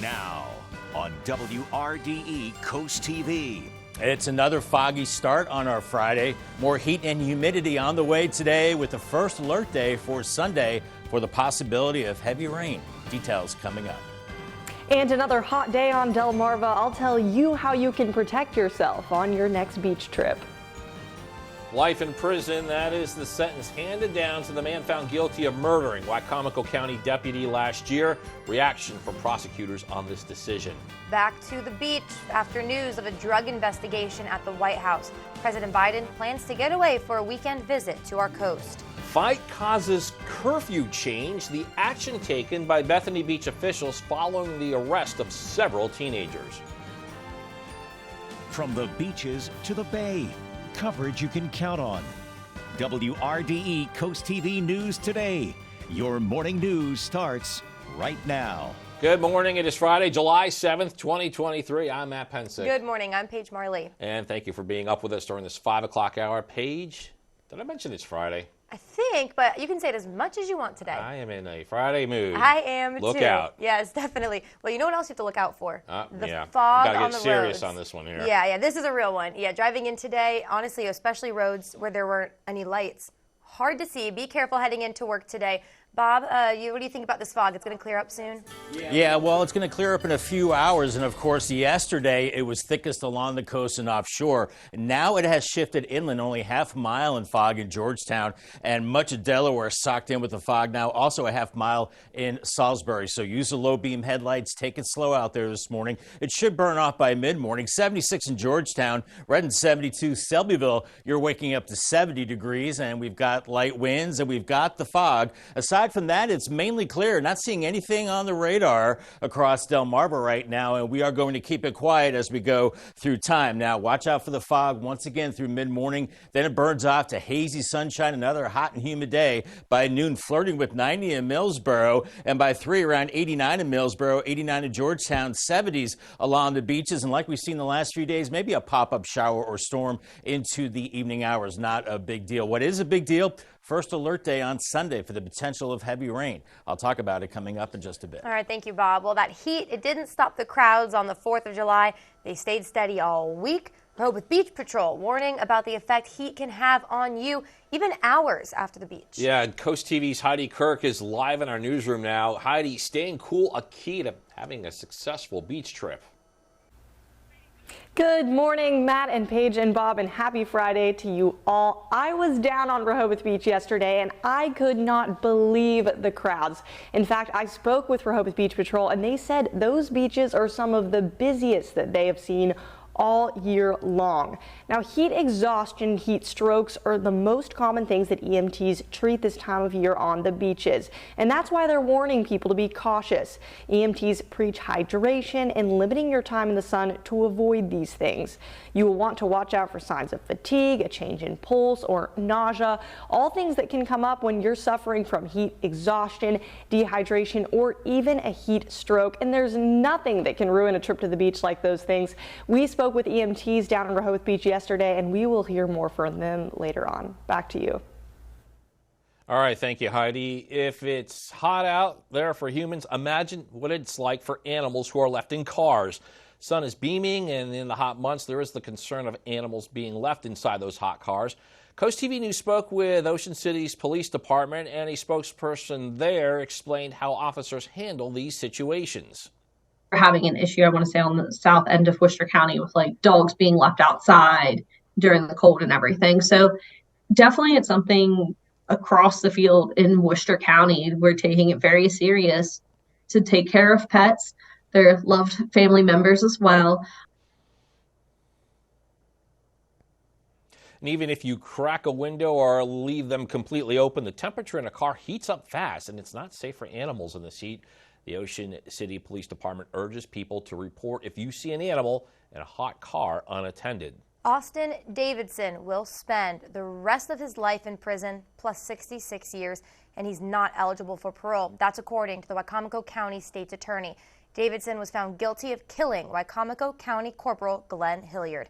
Now on WRDE Coast TV. It's another foggy start on our Friday. More heat and humidity on the way today with the first alert day for Sunday for the possibility of heavy rain. Details coming up. And another hot day on Delmarva. I'll tell you how you can protect yourself on your next beach trip. Life in prison, that is the sentence handed down to the man found guilty of murdering Wicomico County deputy last year. Reaction from prosecutors on this decision. Back to the beach after news of a drug investigation at the White House. President Biden plans to get away for a weekend visit to our coast. Fight causes curfew change, the action taken by Bethany Beach officials following the arrest of several teenagers. From the beaches to the bay, coverage you can count on. WRDE Coast TV News Today. Your morning news starts right now. Good morning. It is Friday, July 7th, 2023. I'm Matt Pensick. Good morning. I'm Paige Marley. And thank you for being up with us during this 5 o'clock hour. Paige, did I mention it's Friday? I think, but you can say it as much as you want today. I am in a Friday mood. I am Look too. out. Yes, definitely. Well, you know what else you have to look out for? The Yeah. fog Gotta on get the serious roads. on this one here. Yeah, this is a real one. Yeah, driving in today, honestly, especially roads where there weren't any lights. Hard to see. Be careful heading into work today. Bob, what do you think about this fog? It's going to clear up soon? Yeah, well, it's going to clear up in a few hours. And of course, yesterday it was thickest along the coast and offshore. Now it has shifted inland, only half a mile in fog in Georgetown, and much of Delaware socked in with the fog now. Also a half mile in Salisbury. So use the low beam headlights. Take it slow out there this morning. It should burn off by mid-morning. 76 in Georgetown, Redden 72, Selbyville. You're waking up to 70 degrees, and we've got light winds and we've got the fog. Aside from that, it's mainly clear. Not seeing anything on the radar across Delmarva right now, and we are going to keep it quiet as we go through time. Now, watch out for the fog once again through mid-morning. Then it burns off to hazy sunshine, another hot and humid day. By noon, flirting with 90 in Millsboro, and by 3, around 89 in Millsboro, 89 in Georgetown, 70s along the beaches. And like we've seen the last few days, maybe a pop-up shower or storm into the evening hours. Not a big deal. What is a big deal? First alert day on Sunday for the potential of heavy rain. I'll talk about it coming up in just a bit. All right, thank you, Bob. Well, that heat, it didn't stop the crowds on the 4th of July. They stayed steady all week. Rehoboth Beach Patrol warning about the effect heat can have on you even hours after the beach. Yeah, and Coast TV's Heidi Kirk is live in our newsroom now. Heidi, staying cool, a key to having a successful beach trip. Good morning, Matt and Paige and Bob, and happy Friday to you all. I was down on Rehoboth Beach yesterday, and I could not believe the crowds. In fact, I spoke with Rehoboth Beach Patrol, and they said those beaches are some of the busiest that they have seen all year long. Now, heat exhaustion, heat strokes are the most common things that EMTs treat this time of year on the beaches. And that's why they're warning people to be cautious. EMTs preach hydration and limiting your time in the sun to avoid these things. You will want to watch out for signs of fatigue, a change in pulse, or nausea, all things that can come up when you're suffering from heat exhaustion, dehydration, or even a heat stroke. And there's nothing that can ruin a trip to the beach like those things. We spoke with EMTs down in Rehoboth Beach yesterday, and we will hear more from them later on. Back to you. All right, thank you, Heidi. If it's hot out there for humans, imagine what it's like for animals who are left in cars. Sun is beaming, and in the hot months, there is the concern of animals being left inside those hot cars. Coast TV News spoke with Ocean City's police department, and a spokesperson there explained how officers handle these situations. We're having an issue, I want to say, on the south end of Worcester County with like dogs being left outside during the cold and everything. So definitely it's something across the field in Worcester County. We're taking it very serious to take care of pets, their loved family members as well. And even if you crack a window or leave them completely open, the temperature in a car heats up fast, and it's not safe for animals in this heat. The Ocean City Police Department urges people to report if you see an animal in a hot car unattended. Austin Davidson will spend the rest of his life in prison plus 66 years, and he's not eligible for parole. That's according to the Wicomico County State's Attorney. Davidson was found guilty of killing Wicomico County Corporal Glenn Hilliard.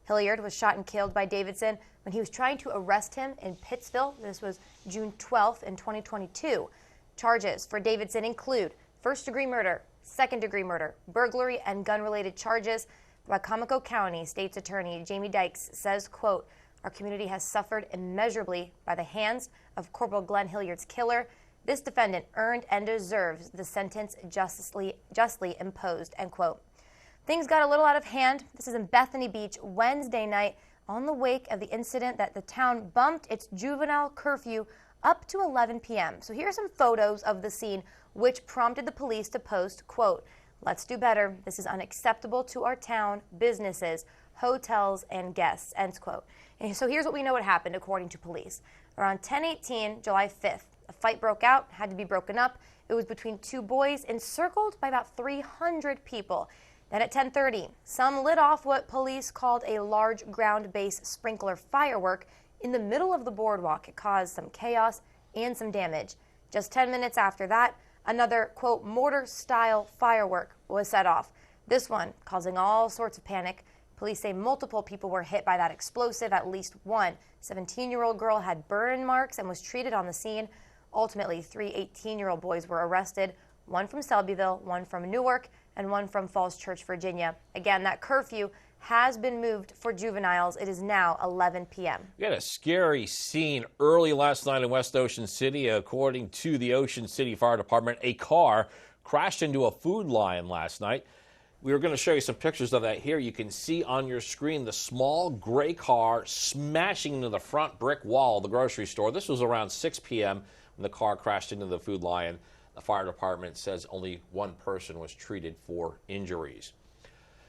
Hilliard was shot and killed by Davidson when he was trying to arrest him in Pittsville. This was June 12th in 2022. Charges for Davidson include first-degree murder, second-degree murder, burglary, and gun-related charges. Wicomico County State's Attorney Jamie Dykes says, quote, "Our community has suffered immeasurably by the hands of Corporal Glenn Hilliard's killer. This defendant earned and deserves the sentence justly imposed," end quote. Things got a little out of hand. This is in Bethany Beach Wednesday night on the wake of the incident that the town bumped its juvenile curfew up to 11 p.m. So here are some photos of the scene, which prompted the police to post, quote, "Let's do better. This is unacceptable to our town, businesses, hotels, and guests," end quote. And so here's what we know what happened, according to police. Around 10:18, July 5th, a fight broke out, had to be broken up. It was between two boys encircled by about 300 people. Then at 10:30, some lit off what police called a large ground-based sprinkler firework in the middle of the boardwalk. It caused some chaos and some damage. Just 10 minutes after that, another, quote, mortar-style firework was set off, this one causing all sorts of panic. Police say multiple people were hit by that explosive. At least one 17-year-old girl had burn marks and was treated on the scene. Ultimately, 3 18-year-old boys were arrested, one from Selbyville, one from Newark, and one from Falls Church, Virginia. Again, that curfew has been moved for juveniles. It is now 11 p.m. We had a scary scene early last night in West Ocean City. According to the Ocean City Fire Department, a car crashed into a food line last night. We were going to show you some pictures of that here. You can see on your screen the small gray car smashing into the front brick wall of the grocery store. This was around 6 p.m. when the car crashed into the food line. The fire department says only one person was treated for injuries.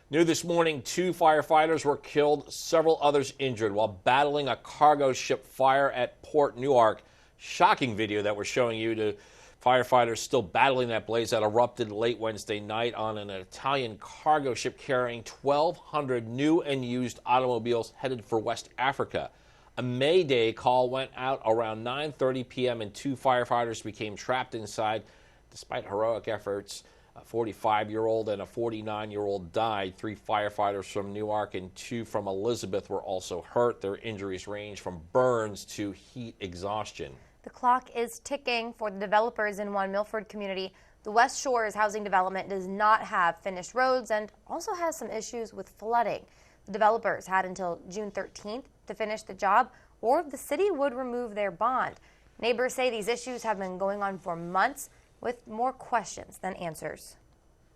New this morning, 2 firefighters were killed, several others injured while battling a cargo ship fire at Port Newark. Shocking video that we're showing you to firefighters still battling that blaze that erupted late Wednesday night on an Italian cargo ship carrying 1,200 new and used automobiles headed for West Africa. A Mayday call went out around 9:30 p.m. and 2 firefighters became trapped inside. Despite heroic efforts, a 45-year-old and a 49-year-old died. 3 firefighters from Newark and 2 from Elizabeth were also hurt. Their injuries range from burns to heat exhaustion. The clock is ticking for the developers in One Milford community. The West Shores housing development does not have finished roads and also has some issues with flooding. The developers had until June 13th to finish the job, or the city would remove their bond. Neighbors say these issues have been going on for months, with more questions than answers.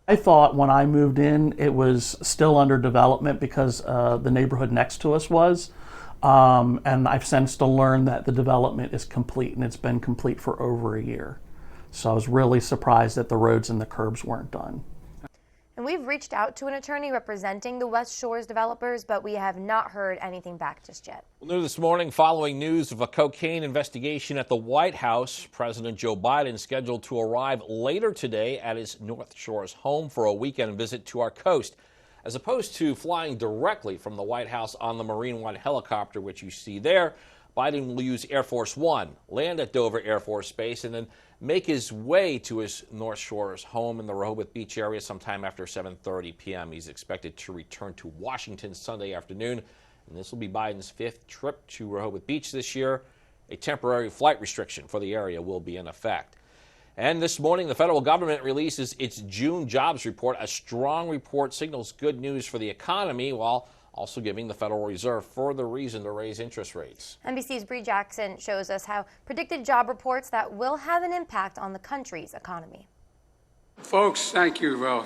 I thought when I moved in it was still under development because the neighborhood next to us was. And I've since to learn that the development is complete, and it's been complete for over a year. So I was really surprised that the roads and the curbs weren't done. And we've reached out to an attorney representing the West Shores developers, but we have not heard anything back just yet. Well, new this morning, following news of a cocaine investigation at the White House, President Joe Biden scheduled to arrive later today at his North Shores home for a weekend visit to our coast. As opposed to flying directly from the White House on the Marine One helicopter, which you see there, Biden will use Air Force One, land at Dover Air Force Base, and then make his way to his North Shores home in the Rehoboth Beach area sometime after 7:30 p.m. He's expected to return to Washington Sunday afternoon, and this will be Biden's 5th trip to Rehoboth Beach this year. A temporary flight restriction for the area will be in effect. And this morning, the federal government releases its June jobs report. A strong report signals good news for the economy, while also giving the Federal Reserve further reason to raise interest rates. NBC's Bree Jackson shows us how predicted job reports that will have an impact on the country's economy. Folks, thank you for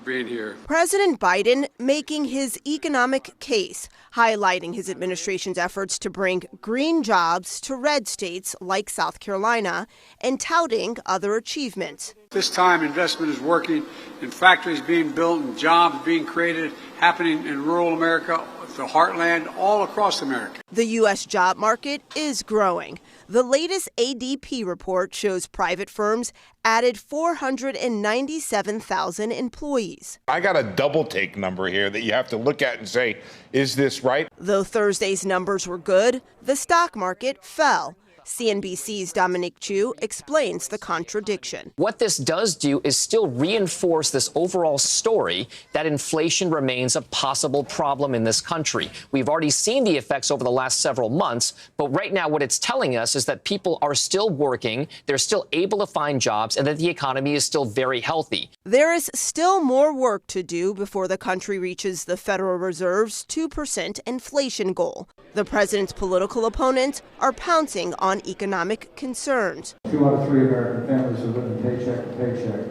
being here. President Biden making his economic case, highlighting his administration's efforts to bring green jobs to red states like South Carolina and touting other achievements. This time, investment is working, and factories being built and jobs being created, happening in rural America, the heartland, all across America. The U.S. job market is growing. The latest ADP report shows private firms added 497,000 employees. I got a double take number here that you have to look at and say, is this right? Though Thursday's numbers were good, the stock market fell. CNBC's Dominic Chu explains the contradiction. What this does do is still reinforce this overall story that inflation remains a possible problem in this country. We've already seen the effects over the last several months, but right now what it's telling us is that people are still working, they're still able to find jobs, and that the economy is still very healthy. There is still more work to do before the country reaches the Federal Reserve's 2% inflation goal. The president's political opponents are pouncing on economic concerns. 2 out of 3 American families are living paycheck to paycheck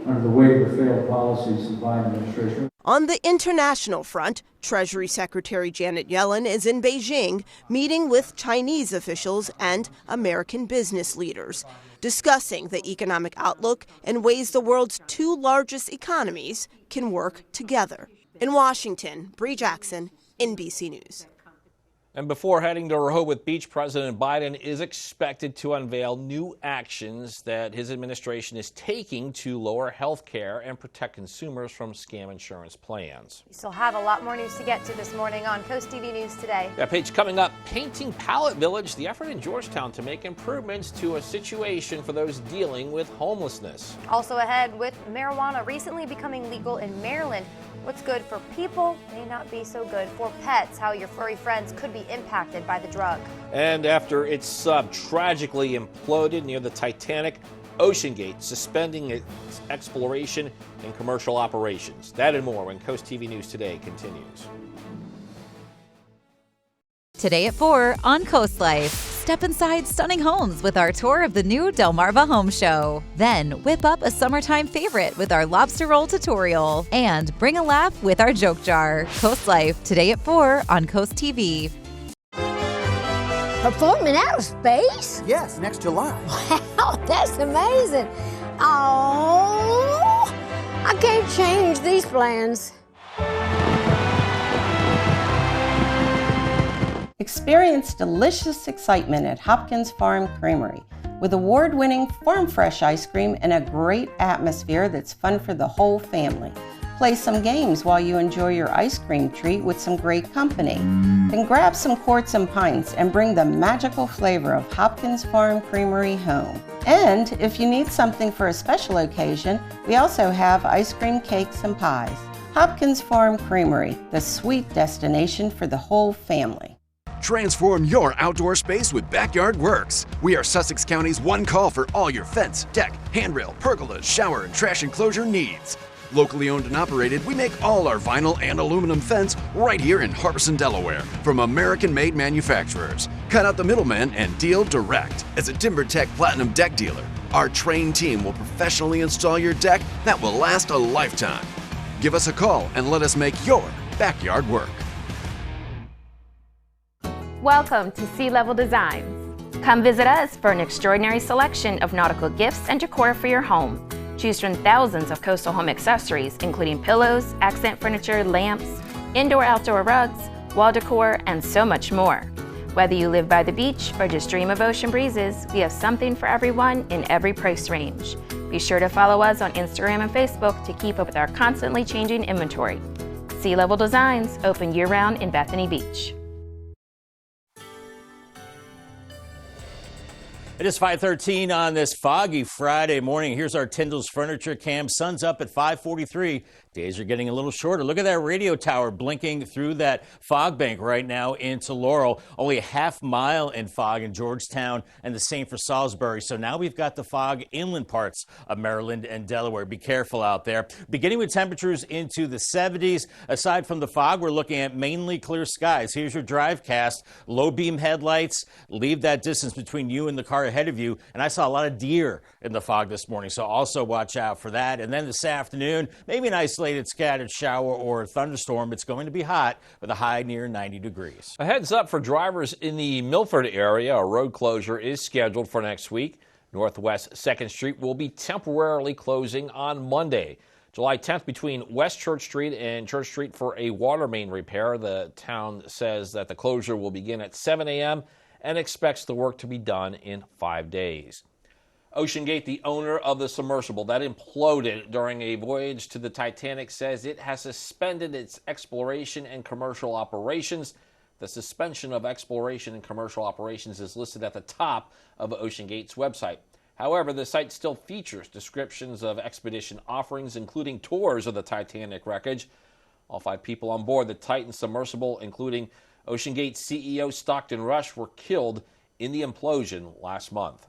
under the weight of the failed policies of the Biden administration. On the international front, Treasury Secretary Janet Yellen is in Beijing meeting with Chinese officials and American business leaders, discussing the economic outlook and ways the world's 2 largest economies can work together. In Washington, Bree Jackson, NBC News. And before heading to Rehoboth Beach, President Biden is expected to unveil new actions that his administration is taking to lower health care and protect consumers from scam insurance plans. We still have a lot more news to get to this morning on Coast TV News Today. That page coming up, Painting Pallet Village, the effort in Georgetown to make improvements to a situation for those dealing with homelessness. Also ahead, with marijuana recently becoming legal in Maryland, what's good for people may not be so good for pets, how your furry friends could be impacted by the drug. And after its sub tragically imploded near the Titanic, OceanGate suspending its exploration and commercial operations. That and more when Coast TV News Today continues. Today at 4 on Coast Life. Step inside stunning homes with our tour of the new Delmarva Home Show. Then whip up a summertime favorite with our lobster roll tutorial. And bring a laugh with our joke jar. Coast Life, today at 4 on Coast TV. Performing out of space? Yes, next July. Wow, that's amazing. Oh, I can't change these plans. Experience delicious excitement at Hopkins Farm Creamery with award-winning farm fresh ice cream and a great atmosphere that's fun for the whole family. Play some games while you enjoy your ice cream treat with some great company. Then grab some quarts and pints and bring the magical flavor of Hopkins Farm Creamery home. And if you need something for a special occasion, we also have ice cream, cakes, and pies. Hopkins Farm Creamery, the sweet destination for the whole family. Transform your outdoor space with Backyard Works. We are Sussex County's one call for all your fence, deck, handrail, pergolas, shower, and trash enclosure needs. Locally owned and operated, we make all our vinyl and aluminum fence right here in Harbison, Delaware, from American-made manufacturers. Cut out the middleman and deal direct. As a TimberTech Platinum Deck dealer, our trained team will professionally install your deck that will last a lifetime. Give us a call and let us make your backyard work. Welcome to Sea Level Designs. Come visit us for an extraordinary selection of nautical gifts and decor for your home. Choose from thousands of coastal home accessories, including pillows, accent furniture, lamps, indoor-outdoor rugs, wall decor, and so much more. Whether you live by the beach or just dream of ocean breezes, we have something for everyone in every price range. Be sure to follow us on Instagram and Facebook to keep up with our constantly changing inventory. Sea Level Designs, open year-round in Bethany Beach. It is 5:13 on this foggy Friday morning. Here's our Tyndall's Furniture Cam. Sun's up at 5:43. Days are getting a little shorter. Look at that radio tower blinking through that fog bank right now into Laurel. Only a half mile in fog in Georgetown, and the same for Salisbury. So now we've got the fog inland parts of Maryland and Delaware. Be careful out there. Beginning with temperatures into the 70s. Aside from the fog, we're looking at mainly clear skies. Here's your drive cast. Low beam headlights. Leave that distance between you and the car ahead of you. And I saw a lot of deer in the fog this morning, so also watch out for that. And then this afternoon, maybe an isolated scattered shower or thunderstorm. It's going to be hot with a high near 90 degrees. A heads up for drivers in the Milford area. A road closure is scheduled for next week. Northwest 2nd Street will be temporarily closing on Monday, July 10th, between West Church Street and Church Street for a water main repair. The town says that the closure will begin at 7 a.m. and expects the work to be done in 5 days. OceanGate, the owner of the submersible that imploded during a voyage to the Titanic, says it has suspended its exploration and commercial operations. The suspension of exploration and commercial operations is listed at the top of OceanGate's website. However, the site still features descriptions of expedition offerings, including tours of the Titanic wreckage. All 5 people on board the Titan submersible, including OceanGate CEO Stockton Rush, were killed in the implosion last month.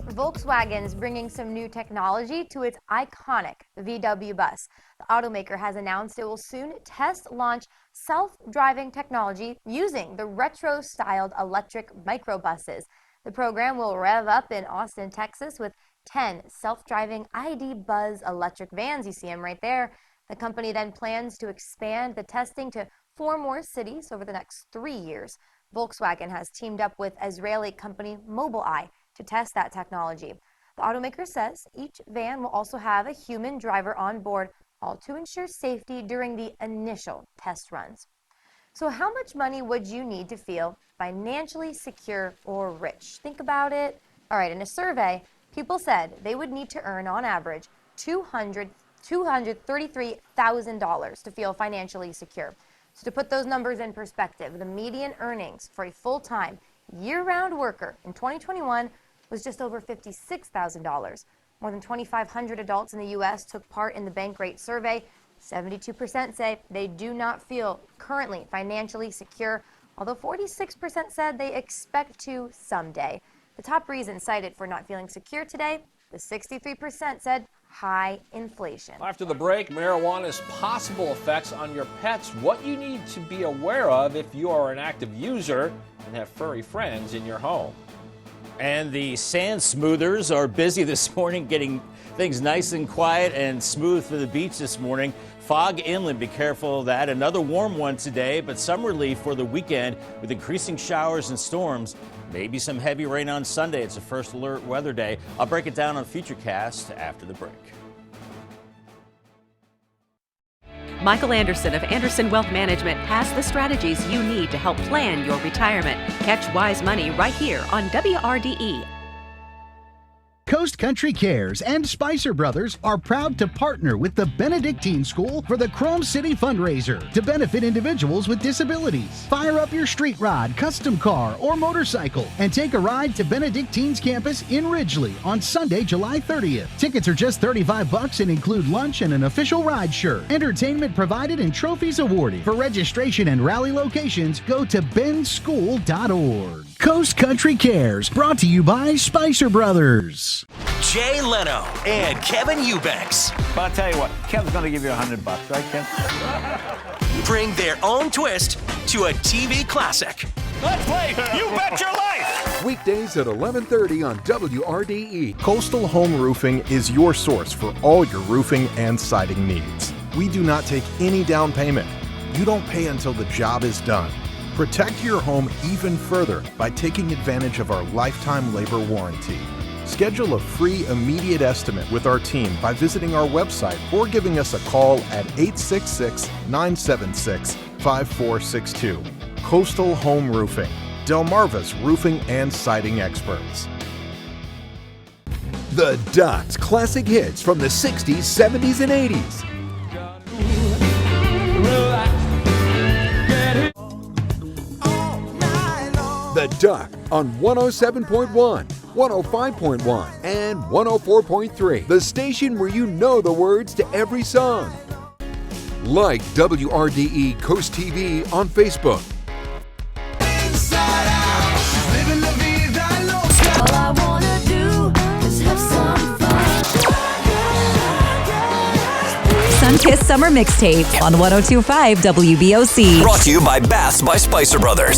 Volkswagen is bringing some new technology to its iconic VW bus. The automaker has announced it will soon test launch self-driving technology using the retro-styled electric microbuses. The program will rev up in Austin, Texas, with 10 self-driving ID Buzz electric vans. You see them right there. The company then plans to expand the testing to 4 more cities over the next 3 years. Volkswagen has teamed up with Israeli company Mobileye to test that technology. The automaker says each van will also have a human driver on board, all to ensure safety during the initial test runs. So how much money would you need to feel financially secure or rich? Think about it. All right, in a survey, people said they would need to earn on average $233,000 to feel financially secure. So to put those numbers in perspective, the median earnings for a full-time, year-round worker in 2021 was just over $56,000. More than 2,500 adults in the U.S. took part in the Bankrate survey. 72% say they do not feel currently financially secure, although 46% said they expect to someday. The top reason cited for not feeling secure today, the 63% said high inflation. After the break, marijuana's possible effects on your pets, what you need to be aware of if you are an active user and have furry friends in your home. And the sand smoothers are busy this morning, getting things nice and quiet and smooth for the beach this morning. Fog inland, be careful of that. Another warm one today, but some relief for the weekend with increasing showers and storms. Maybe some heavy rain on Sunday. It's a first alert weather day. I'll break it down on Futurecast after the break. Michael Anderson of Anderson Wealth Management has the strategies you need to help plan your retirement. Catch Wise Money right here on WRDE. Coast Country Cares and Spicer Brothers are proud to partner with the Benedictine School for the Chrome City fundraiser to benefit individuals with disabilities. Fire up your street rod, custom car, or motorcycle and take a ride to Benedictine's campus in Ridgely on Sunday, July 30th. Tickets are just $35 and include lunch and an official ride shirt. Entertainment provided and trophies awarded. For registration and rally locations, go to benschool.org. Coast Country Cares, brought to you by Spicer Brothers. Jay Leno and Kevin Eubanks. But I'll tell you what, Kevin's going to give you $100, right, Kev? Bring their own twist to a TV classic. Let's play You Bet Your Life! Weekdays at 11:30 on WRDE. Coastal Home Roofing is your source for all your roofing and siding needs. We do not take any down payment. You don't pay until the job is done. Protect your home even further by taking advantage of our lifetime labor warranty. Schedule a free immediate estimate with our team by visiting our website or giving us a call at 866-976-5462. Coastal Home Roofing, Delmarva's roofing and siding experts. The Ducks classic hits from the 60s, 70s, and 80s. The Duck on 107.1, 105.1, and 104.3. The station where you know the words to every song. Like WRDE Coast TV on Facebook. All I wanna do is have some fun. Sunkissed Summer Mixtape on 102.5 WBOC. Brought to you by Baths by Spicer Brothers.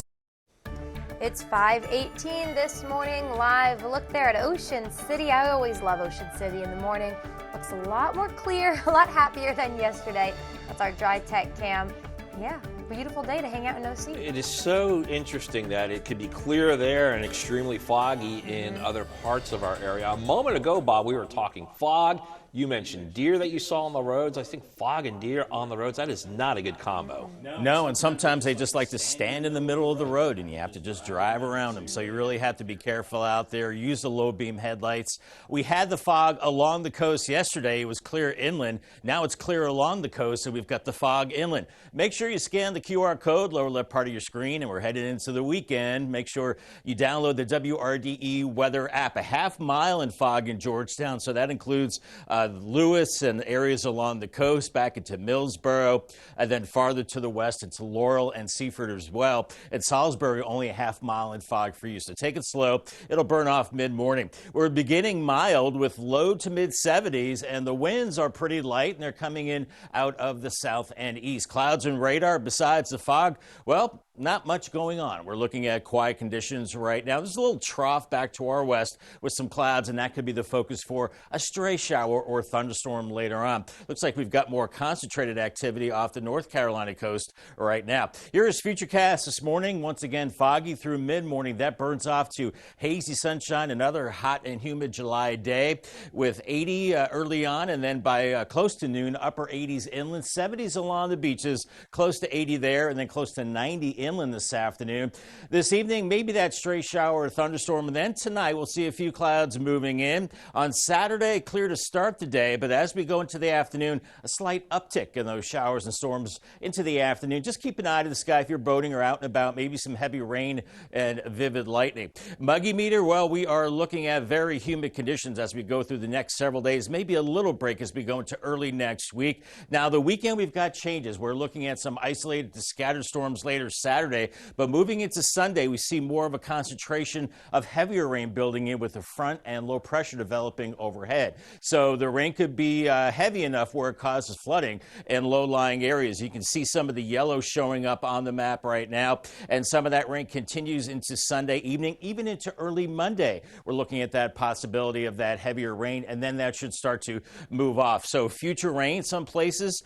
It's 5:18 this morning, live. Look there at Ocean City. I always love Ocean City in the morning. Looks a lot more clear, a lot happier than yesterday. That's our dry tech cam. Yeah, beautiful day to hang out in OC. It is so interesting that it could be clear there and extremely foggy in other parts of our area. A moment ago, Bob, we were talking fog. You mentioned deer that you saw on the roads. I think fog and deer on the roads, that is not a good combo. No, and sometimes they just like to stand in the middle of the road and you have to just drive around them. So you really have to be careful out there. Use the low beam headlights. We had the fog along the coast yesterday. It was clear inland. Now it's clear along the coast, and we've got the fog inland. Make sure you scan the QR code, lower left part of your screen, and we're headed into the weekend. Make sure you download the WRDE weather app. A half mile in fog in Georgetown, so that includes Lewis and areas along the coast back into Millsboro, and then farther to the west into Laurel and Seaford as well. And Salisbury, only a half mile in fog for you. So take it slow. It'll burn off mid-morning. We're beginning mild with low to mid-70s, and the winds are pretty light, and they're coming in out of the south and east. Clouds and radar besides the fog, well, not much going on. We're looking at quiet conditions right now. There's a little trough back to our west with some clouds, and that could be the focus for a stray shower or thunderstorm later on. Looks like we've got more concentrated activity off the North Carolina coast right now. Here is Futurecast this morning. Once again, foggy through mid-morning. That burns off to hazy sunshine, another hot and humid July day with 80 early on, and then by close to noon, upper 80s inland, 70s along the beaches, close to 80 there, and then close to 90 inland this afternoon. This evening, maybe that stray shower or thunderstorm, and then tonight we'll see a few clouds moving in. On Saturday, clear to start the day, but as we go into the afternoon, a slight uptick in those showers and storms into the afternoon. Just keep an eye to the sky if you're boating or out and about, maybe some heavy rain and vivid lightning. Muggy meter, well, we are looking at very humid conditions as we go through the next several days, maybe a little break as we go into early next week. Now, the weekend, we've got changes. We're looking at some isolated to scattered storms later Saturday, but moving into Sunday, we see more of a concentration of heavier rain building in with the front and low pressure developing overhead. So the rain could be heavy enough where it causes flooding in low-lying areas. You can see some of the yellow showing up on the map right now, and some of that rain continues into Sunday evening, even into early Monday. We're looking at that possibility of that heavier rain, and then that should start to move off. So future rain some places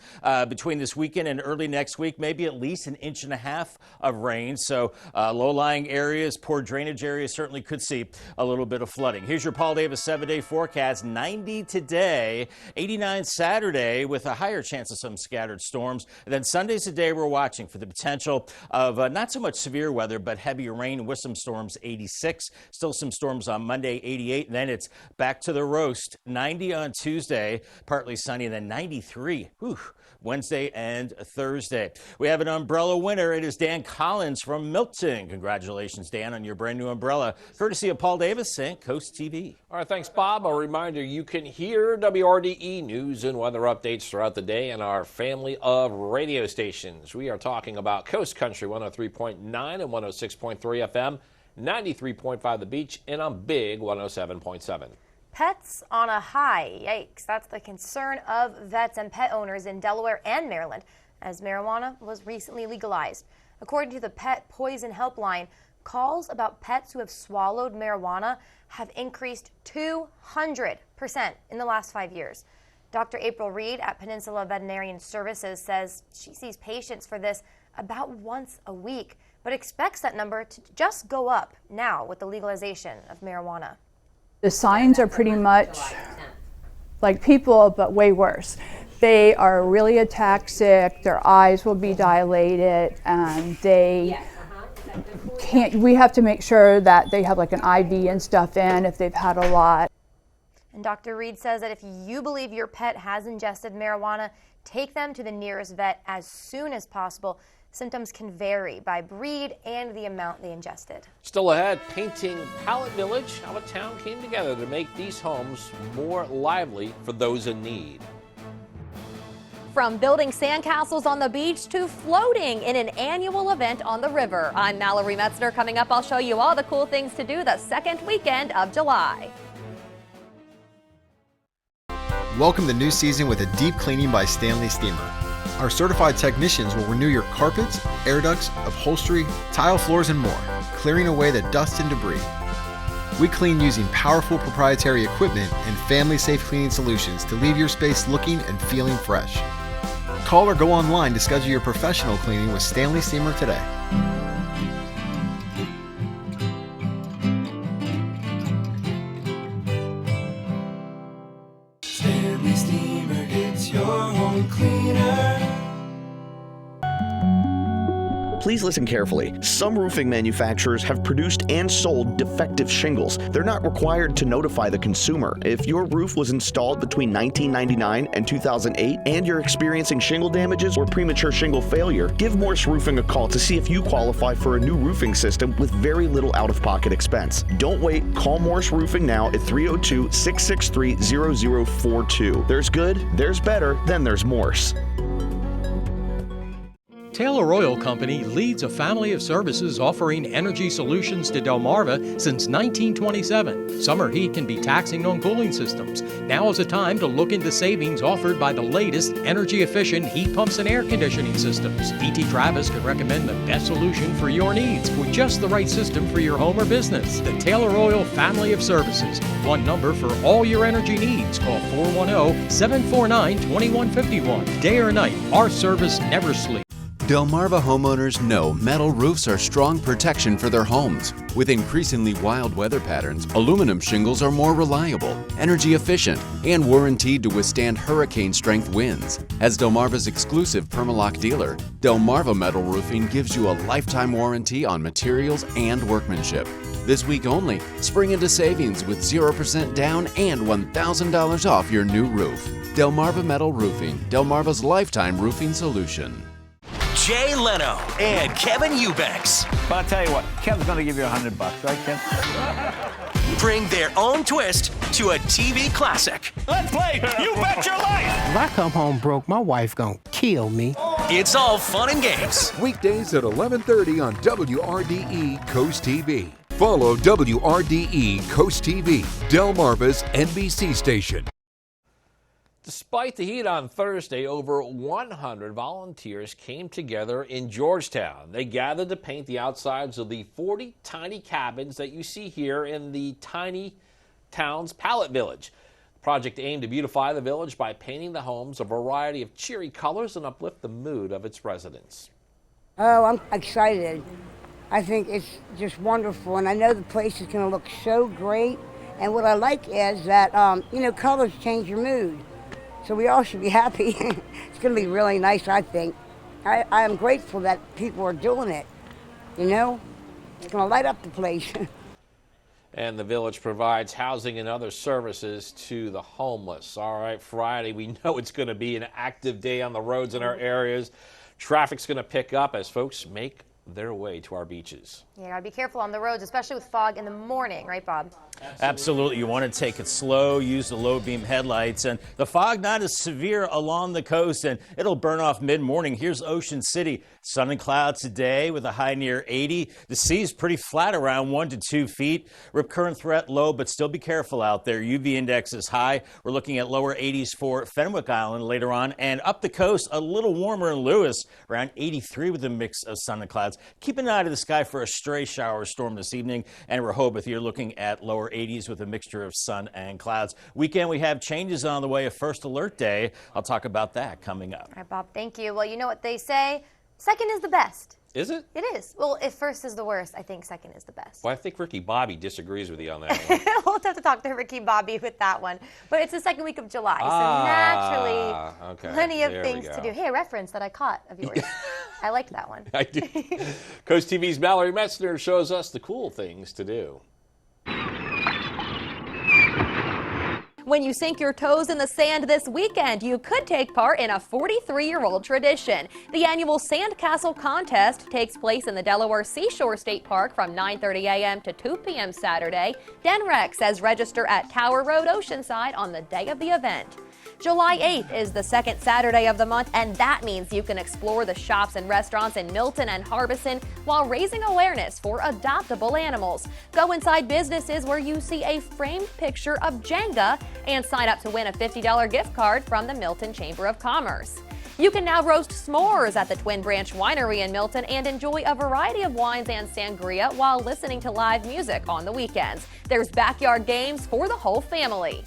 between this weekend and early next week, maybe at least 1.5 inches of rain. So low-lying areas, poor drainage areas certainly could see a little bit of flooding. Here's your Paul Davis 7-day forecast. 90 today, 89 Saturday with a higher chance of some scattered storms. And then Sunday's the day we're watching for the potential of not so much severe weather, but heavier rain with some storms. 86. Still some storms on Monday, 88. And then it's back to the roast. 90 on Tuesday, partly sunny, and then 93. Whew. Wednesday and Thursday. We have an umbrella winner. It is Dan Collins from Milton. Congratulations, Dan, on your brand new umbrella. Courtesy of Paul Davis and Coast TV. All right, thanks, Bob. A reminder, you can hear WRDE news and weather updates throughout the day in our family of radio stations. We are talking about Coast Country 103.9 and 106.3 FM, 93.5 The Beach, and on Big 107.7. Pets on a high. Yikes. That's the concern of vets and pet owners in Delaware and Maryland as marijuana was recently legalized. According to the Pet Poison Helpline, calls about pets who have swallowed marijuana have increased 200% in the last 5 years. Dr. April Reed at Peninsula Veterinarian Services says she sees patients for this about once a week, but expects that number to just go up now with the legalization of marijuana. The signs are pretty much like people, but way worse. They are really ataxic, their eyes will be dilated, and they can't, we have to make sure that they have like an IV and stuff in if they've had a lot. And Dr. Reed says that if you believe your pet has ingested marijuana, take them to the nearest vet as soon as possible. Symptoms can vary by breed and the amount they ingested. Still ahead, painting Pallet Village, how a town came together to make these homes more lively for those in need. From building sandcastles on the beach to floating in an annual event on the river. I'm Mallory Metzner. Coming up, I'll show you all the cool things to do the second weekend of July. Welcome the new season with a deep cleaning by Stanley Steamer. Our certified technicians will renew your carpets, air ducts, upholstery, tile floors, and more, clearing away the dust and debris. We clean using powerful proprietary equipment and family-safe cleaning solutions to leave your space looking and feeling fresh. Call or go online to schedule your professional cleaning with Stanley Steamer today. Stanley Steamer gets your home cleaner. Please listen carefully. Some roofing manufacturers have produced and sold defective shingles. They're not required to notify the consumer. If your roof was installed between 1999 and 2008 and you're experiencing shingle damages or premature shingle failure, give Morse Roofing a call to see if you qualify for a new roofing system with very little out-of-pocket expense. Don't wait. Call Morse Roofing now at 302-663-0042. There's good, there's better, then there's Morse. Taylor Oil Company leads a family of services offering energy solutions to Delmarva since 1927. Summer heat can be taxing on cooling systems. Now is the time to look into savings offered by the latest energy-efficient heat pumps and air conditioning systems. E.T. Travis can recommend the best solution for your needs with just the right system for your home or business. The Taylor Oil family of services. One number for all your energy needs. Call 410-749-2151. Day or night, our service never sleeps. Delmarva homeowners know metal roofs are strong protection for their homes. With increasingly wild weather patterns, aluminum shingles are more reliable, energy efficient, and warranted to withstand hurricane-strength winds. As Delmarva's exclusive Permalock dealer, Delmarva Metal Roofing gives you a lifetime warranty on materials and workmanship. This week only, spring into savings with 0% down and $1,000 off your new roof. Delmarva Metal Roofing, Delmarva's lifetime roofing solution. Jay Leno and Kevin Eubanks. But I'll tell you what, Kevin's going to give you $100, right, Kev? Bring their own twist to a TV classic. Let's play You Bet Your Life. If I come home broke, my wife gonna kill me. It's all fun and games. Weekdays at 11:30 on WRDE Coast TV. Follow WRDE Coast TV, Delmarva's NBC station. Despite the heat on Thursday, over 100 volunteers came together in Georgetown. They gathered to paint the outsides of the 40 tiny cabins that you see here in the tiny town's Pallet Village. The project aimed to beautify the village by painting the homes a variety of cheery colors and uplift the mood of its residents. Oh, I'm excited. I think it's just wonderful, and I know the place is going to look so great. And what I like is that, colors change your mood. So we all should be happy. It's going to be really nice, I think. I am grateful that people are doing it, It's going to light up the place. And the village provides housing and other services to the homeless. All right, Friday, we know it's going to be an active day on the roads in our areas. Traffic's going to pick up as folks make their way to our beaches. Yeah, gotta be careful on the roads, especially with fog in the morning, right, Bob? Absolutely. You want to take it slow, use the low beam headlights, and the fog not as severe along the coast, and it'll burn off mid-morning. Here's Ocean City. Sun and clouds today with a high near 80. The sea's pretty flat around 1 to 2 feet. Rip current threat low, but still be careful out there. UV index is high. We're looking at lower 80s for Fenwick Island later on, and up the coast a little warmer in Lewis, around 83 with a mix of sun and clouds. Keep an eye to the sky for a stray shower storm this evening, and Rehoboth, you're looking at lower 80s with a mixture of sun and clouds. Weekend, we have changes on the way. A first alert day. I'll talk about that coming up. All right, Bob, thank you. Well, you know what they say, second is the best. Is it? It is. Well, if first is the worst, I think second is the best. Well, I think Ricky Bobby disagrees with you on that one. We'll have to talk to Ricky Bobby with that one. But it's the second week of July, so naturally, plenty of things to do. Hey, a reference that I caught of yours. I liked that one. I did. Coast TV's Mallory Metzner shows us the cool things to do. When you sink your toes in the sand this weekend, you could take part in a 43-year-old tradition. The annual Sandcastle contest takes place in the Delaware Seashore State Park from 9:30 a.m. to 2 p.m. Saturday. DenRec says register at Tower Road, Oceanside on the day of the event. July 8th is the second Saturday of the month, and that means you can explore the shops and restaurants in Milton and Harbison while raising awareness for adoptable animals. Go inside businesses where you see a framed picture of Jenga and sign up to win a $50 gift card from the Milton Chamber of Commerce. You can now roast s'mores at the Twin Branch Winery in Milton and enjoy a variety of wines and sangria while listening to live music on the weekends. There's backyard games for the whole family.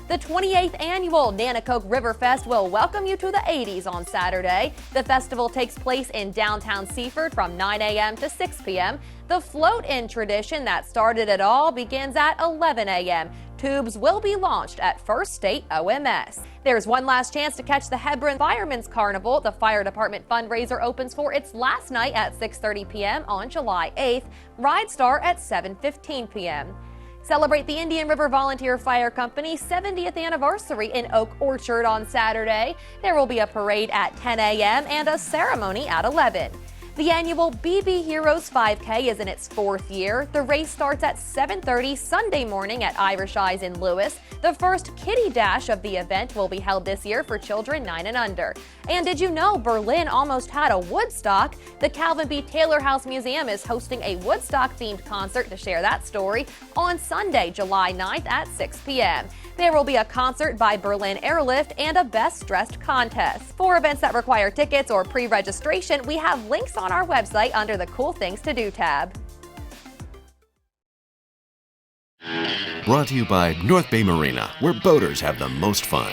The 28th annual Nanticoke River Fest will welcome you to the 80s on Saturday. The festival takes place in downtown Seaford from 9 a.m. to 6 p.m. The float-in tradition that started it all begins at 11 a.m. Tubes will be launched at First State OMS. There's one last chance to catch the Hebron Firemen's Carnival. The fire department fundraiser opens for its last night at 6:30 p.m. on July 8th. Rides start at 7:15 p.m. Celebrate the Indian River Volunteer Fire Company's 70th anniversary in Oak Orchard on Saturday. There will be a parade at 10 a.m. and a ceremony at 11. The annual BB Heroes 5K is in its 4th year. The race starts at 7:30 Sunday morning at Irish Eyes in Lewis. The first Kitty Dash of the event will be held this year for children 9 and under. And did you know Berlin almost had a Woodstock? The Calvin B. Taylor House Museum is hosting a Woodstock-themed concert to share that story on Sunday, July 9th at 6 p.m. There will be a concert by Berlin Airlift and a Best Dressed contest. For events that require tickets or pre-registration, we have links on our website under the Cool Things to Do tab. Brought to you by North Bay Marina, where boaters have the most fun.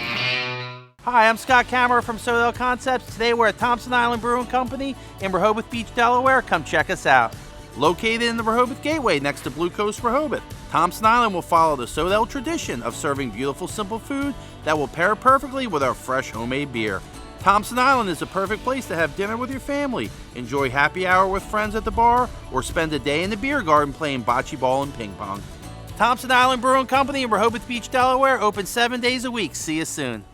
Hi, I'm Scott Kammerer from Sodell Concepts. Today we're at Thompson Island Brewing Company in Rehoboth Beach, Delaware. Come check us out. Located in the Rehoboth Gateway next to Blue Coast Rehoboth, Thompson Island will follow the Sodell tradition of serving beautiful, simple food that will pair perfectly with our fresh homemade beer. Thompson Island is a perfect place to have dinner with your family, enjoy happy hour with friends at the bar, or spend a day in the beer garden playing bocce ball and ping pong. Thompson Island Brewing Company in Rehoboth Beach, Delaware, open 7 days a week. See you soon.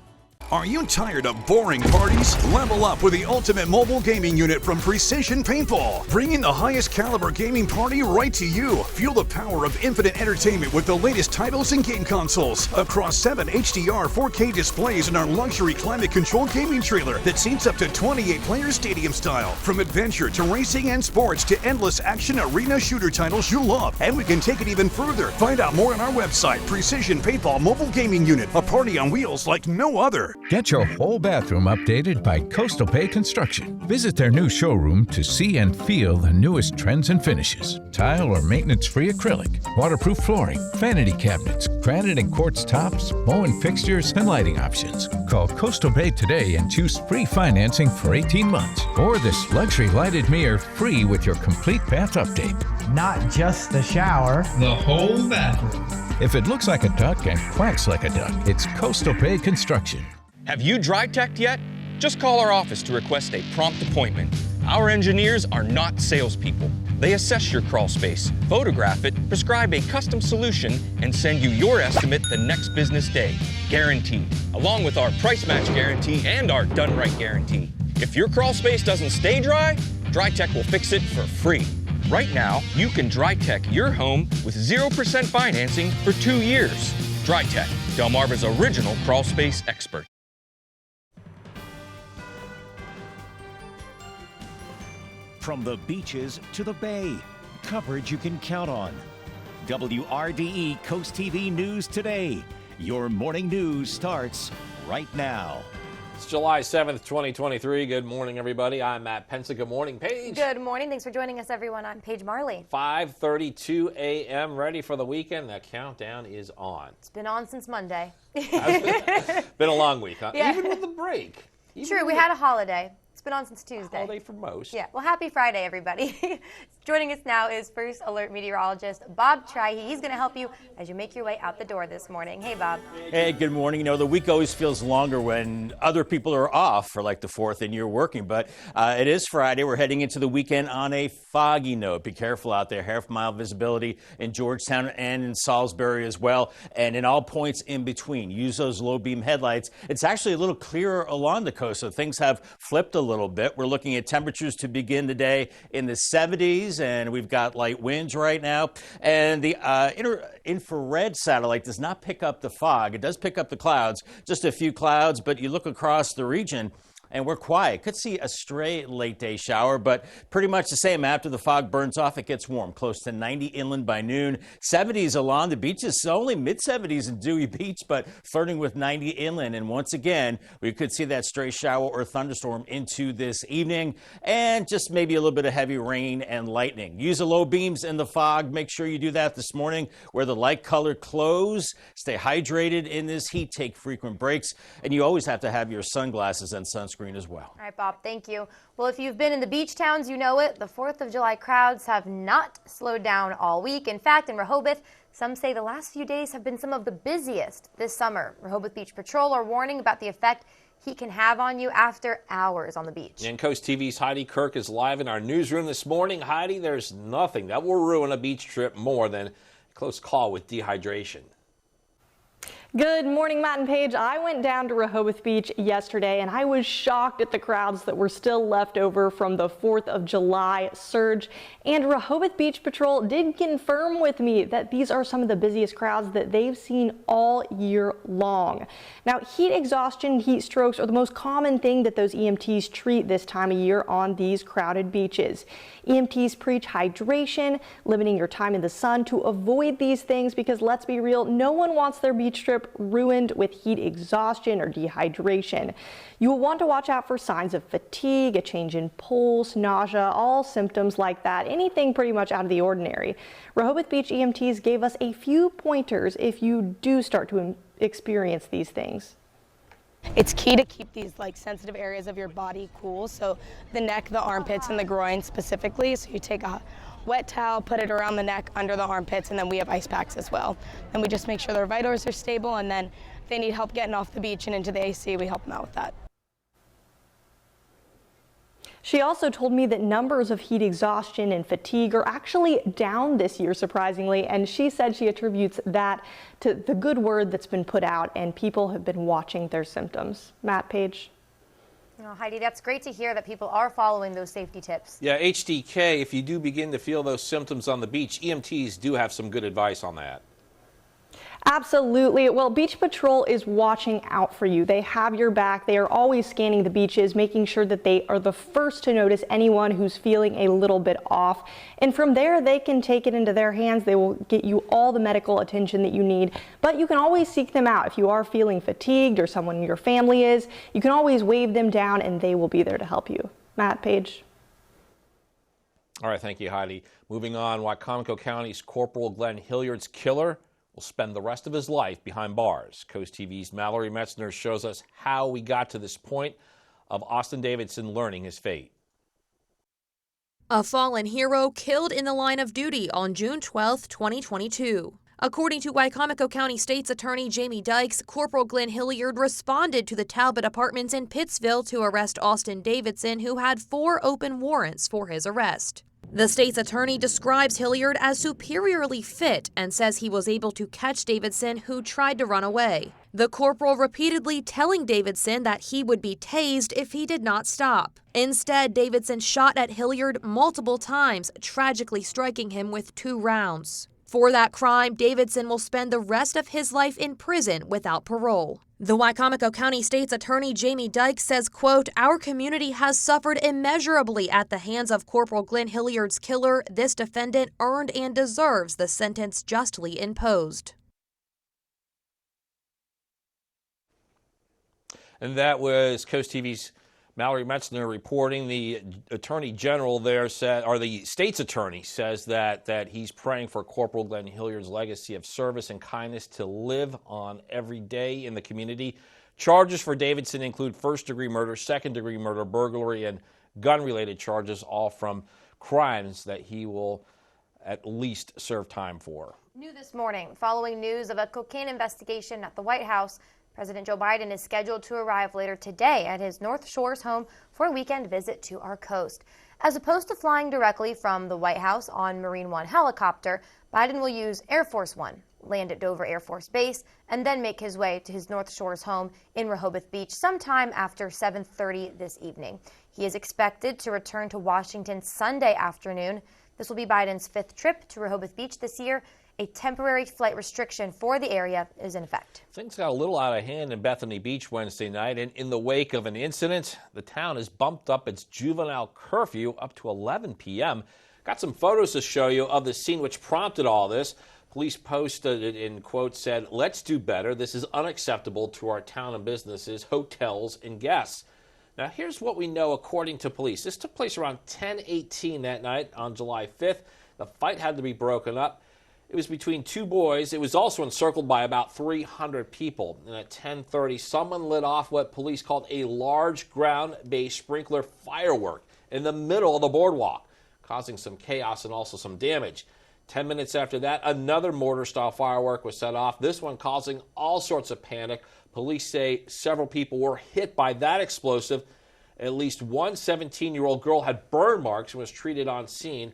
Are you tired of boring parties? Level up with the ultimate mobile gaming unit from Precision Paintball. Bringing the highest caliber gaming party right to you. Feel the power of infinite entertainment with the latest titles and game consoles. Across 7 HDR 4K displays in our luxury climate-controlled gaming trailer that seats up to 28 players stadium style. From adventure to racing and sports to endless action arena shooter titles you'll love. And we can take it even further. Find out more on our website, Precision Paintball Mobile Gaming Unit. A party on wheels like no other. Get your whole bathroom updated by Coastal Bay Construction. Visit their new showroom to see and feel the newest trends and finishes. Tile or maintenance-free acrylic, waterproof flooring, vanity cabinets, granite and quartz tops, Moen fixtures, and lighting options. Call Coastal Bay today and choose free financing for 18 months. Or this luxury lighted mirror free with your complete bath update. Not just the shower, the whole bathroom. If it looks like a duck and quacks like a duck, it's Coastal Bay Construction. Have you dry-teched yet? Just call our office to request a prompt appointment. Our engineers are not salespeople. They assess your crawl space, photograph it, prescribe a custom solution, and send you your estimate the next business day. Guaranteed. Along with our price match guarantee and our done right guarantee. If your crawl space doesn't stay dry, Dry-Tech will fix it for free. Right now, you can Dry-Tech your home with 0% financing for 2 years. Dry-Tech, Delmarva's original crawl space expert. From the beaches to the bay, coverage you can count on. WRDE Coast TV News Today. Your morning news starts right now. It's July 7th, 2023. Good morning, everybody. I'm Matt Pensa. Good morning, Paige. Good morning. Thanks for joining us, everyone. I'm Paige Marley. 5:32 a.m. Ready for the weekend. The countdown is on. It's been on since Monday. Been a long week, huh? Yeah. Even with the break. True, we had a holiday. It's been on since Tuesday. Holiday for most. Yeah. Well, happy Friday, everybody. Joining us now is First Alert meteorologist Bob Trihey. He's going to help you as you make your way out the door this morning. Hey, Bob. Hey, good morning. You know, the week always feels longer when other people are off for like the 4th and you're working, but it is Friday. We're heading into the weekend on a foggy note. Be careful out there. Half-mile visibility in Georgetown and in Salisbury as well, and in all points in between. Use those low-beam headlights. It's actually a little clearer along the coast, so things have flipped a little bit. We're looking at temperatures to begin the day in the 70s, and we've got light winds right now. And the infrared satellite does not pick up the fog. It does pick up the clouds, just a few clouds, but you look across the region, And we're quiet. Could see a stray late day shower, but pretty much the same after the fog burns off. It gets warm, close to 90 inland by noon. 70s along the beaches, only mid 70s in Dewey Beach, but flirting with 90 inland. And once again, we could see that stray shower or thunderstorm into this evening, and just maybe a little bit of heavy rain and lightning. Use the low beams in the fog. Make sure you do that this morning. Wear the light colored clothes. Stay hydrated in this heat. Take frequent breaks, and you always have to have your sunglasses and sunscreen as well. All right, Bob, thank you. Well, if you've been in the beach towns, you know it. The 4th of July crowds have not slowed down all week. In fact, in Rehoboth, some say the last few days have been some of the busiest this summer. Rehoboth Beach Patrol are warning about the effect heat can have on you after hours on the beach. And Coast TV's Heidi Kirk is live in our newsroom this morning. Heidi, there's nothing that will ruin a beach trip more than a close call with dehydration. Good morning, Matt and Paige. I went down to Rehoboth Beach yesterday and I was shocked at the crowds that were still left over from the 4th of July surge. And Rehoboth Beach Patrol did confirm with me that these are some of the busiest crowds that they've seen all year long. Now, heat exhaustion, heat strokes are the most common thing that those EMTs treat this time of year on these crowded beaches. EMTs preach hydration, limiting your time in the sun to avoid these things because let's be real, no one wants their beach trip ruined with heat exhaustion or dehydration. You will want to watch out for signs of fatigue, a change in pulse, nausea, all symptoms like that, anything pretty much out of the ordinary. Rehoboth Beach EMTs gave us a few pointers if you do start to experience these things. It's key to keep these sensitive areas of your body cool, so the neck, the armpits, and the groin specifically. So you take a wet towel, put it around the neck, under the armpits, and then we have ice packs as well. And we just make sure their vitals are stable, and then if they need help getting off the beach and into the AC, we help them out with that. She also told me that numbers of heat exhaustion and fatigue are actually down this year, surprisingly, and she said she attributes that to the good word that's been put out and people have been watching their symptoms. Matt, Paige. Oh, Heidi, that's great to hear that people are following those safety tips. Yeah, HDK, if you do begin to feel those symptoms on the beach, EMTs do have some good advice on that. Absolutely. Well, Beach Patrol is watching out for you. They have your back. They are always scanning the beaches, making sure that they are the first to notice anyone who's feeling a little bit off. And from there, they can take it into their hands. They will get you all the medical attention that you need. But you can always seek them out. If you are feeling fatigued or someone in your family is, you can always wave them down and they will be there to help you. Matt, Paige. All right, thank you, Heidi. Moving on, Wycomico County's Corporal Glenn Hilliard's killer will spend the rest of his life behind bars. Coast TV's Mallory Metzner shows us how we got to this point of Austin Davidson learning his fate. A fallen hero killed in the line of duty on June 12, 2022. According to Wycomico County State's Attorney Jamie Dykes, Corporal Glenn Hilliard responded to the Talbot Apartments in Pittsville to arrest Austin Davidson, who had 4 open warrants for his arrest. The state's attorney describes Hilliard as superiorly fit and says he was able to catch Davidson, who tried to run away. The corporal repeatedly telling Davidson that he would be tased if he did not stop. Instead, Davidson shot at Hilliard multiple times, tragically striking him with 2 rounds. For that crime, Davidson will spend the rest of his life in prison without parole. The Wycomico County State's Attorney Jamie Dykes says, quote, "Our community has suffered immeasurably at the hands of Corporal Glenn Hilliard's killer. This defendant earned and deserves the sentence justly imposed." And that was Coast TV's Mallory Metzner reporting. The Attorney General there said, or the state's attorney says that he's praying for Corporal Glenn Hilliard's legacy of service and kindness to live on every day in the community. Charges for Davidson include first-degree murder, second-degree murder, burglary, and gun-related charges, all from crimes that he will at least serve time for. New this morning, following news of a cocaine investigation at the White House, President Joe Biden is scheduled to arrive later today at his North Shore's home for a weekend visit to our coast. As opposed to flying directly from the White House on Marine One helicopter, Biden will use Air Force One, land at Dover Air Force Base, and then make his way to his North Shore's home in Rehoboth Beach sometime after 7:30 this evening. He is expected to return to Washington Sunday afternoon. This will be Biden's 5th trip to Rehoboth Beach this year, A temporary flight restriction for the area is in effect. Things got a little out of hand in Bethany Beach Wednesday night, and in the wake of an incident, the town has bumped up its juvenile curfew up to 11 p.m. Got some photos to show you of the scene which prompted all this. Police posted it in quotes said, "Let's do better. This is unacceptable to our town and businesses, hotels, and guests." Now, here's what we know according to police. This took place around 10:18 that night on July 5th. The fight had to be broken up. It was between two boys. It was also encircled by about 300 people. And at 10:30, someone lit off what police called a large ground-based sprinkler firework in the middle of the boardwalk, causing some chaos and also some damage. 10 minutes after that, another mortar-style firework was set off, this one causing all sorts of panic. Police say several people were hit by that explosive. At least one 17-year-old girl had burn marks and was treated on scene.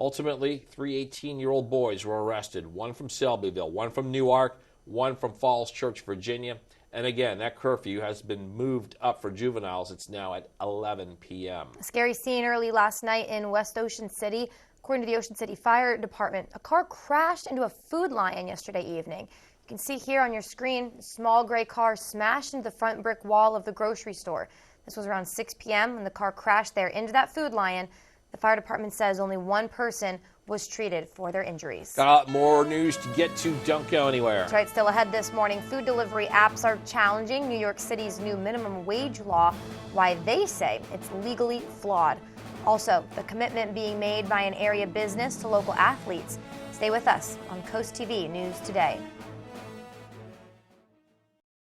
Ultimately, 3 18-year-old boys were arrested, one from Selbyville, one from Newark, one from Falls Church, Virginia. And again, that curfew has been moved up for juveniles. It's now at 11 p.m. A scary scene early last night in West Ocean City. According to the Ocean City Fire Department, a car crashed into a Food Lion yesterday evening. You can see here on your screen, a small gray car smashed into the front brick wall of the grocery store. This was around 6 p.m. when the car crashed there into that Food Lion. The fire department says only one person was treated for their injuries. Got a lot more news to get to. Don't go anywhere. That's right. Still ahead this morning, food delivery apps are challenging New York City's new minimum wage law, why they say it's legally flawed. Also, the commitment being made by an area business to local athletes. Stay with us on Coast TV News Today.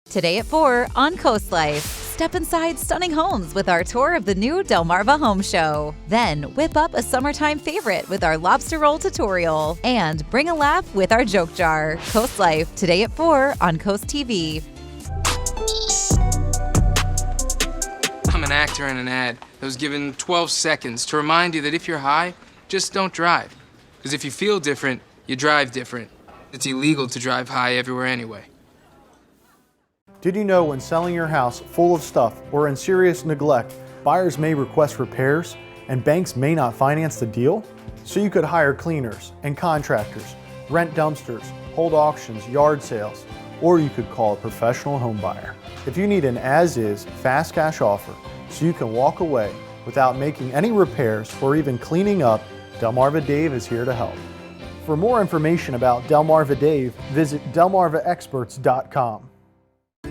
Today at 4 on Coast Life. Step inside stunning homes with our tour of the new Delmarva Home Show. Then whip up a summertime favorite with our lobster roll tutorial. And bring a laugh with our joke jar. Coast Life, today at 4 on Coast TV. I'm an actor in an ad that was given 12 seconds to remind you that if you're high, just don't drive. Because if you feel different, you drive different. It's illegal to drive high everywhere anyway. Did you know when selling your house full of stuff or in serious neglect, buyers may request repairs and banks may not finance the deal? So you could hire cleaners and contractors, rent dumpsters, hold auctions, yard sales, or you could call a professional home buyer. If you need an as-is, fast cash offer so you can walk away without making any repairs or even cleaning up, Delmarva Dave is here to help. For more information about Delmarva Dave, visit delmarvaexperts.com.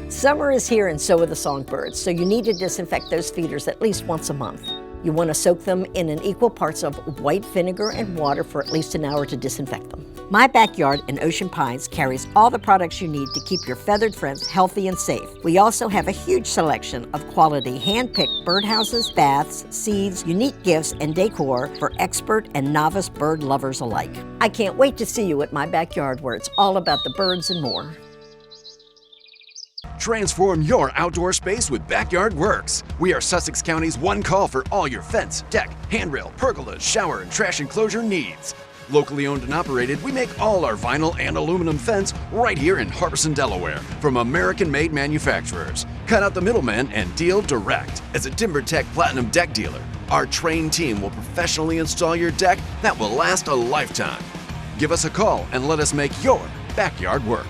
Summer is here and so are the songbirds, so you need to disinfect those feeders at least once a month. You want to soak them in an equal parts of white vinegar and water for at least an hour to disinfect them. My Backyard in Ocean Pines carries all the products you need to keep your feathered friends healthy and safe. We also have a huge selection of quality hand-picked birdhouses, baths, seeds, unique gifts, and decor for expert and novice bird lovers alike. I can't wait to see you at My Backyard, where it's all about the birds and more. Transform your outdoor space with Backyard Works. We are Sussex County's one call for all your fence, deck, handrail, pergolas, shower, and trash enclosure needs. Locally owned and operated, we make all our vinyl and aluminum fence right here in Harbison, Delaware, from American-made manufacturers. Cut out the middleman and deal direct. As a TimberTech Platinum deck dealer, our trained team will professionally install your deck that will last a lifetime. Give us a call and let us make your backyard work.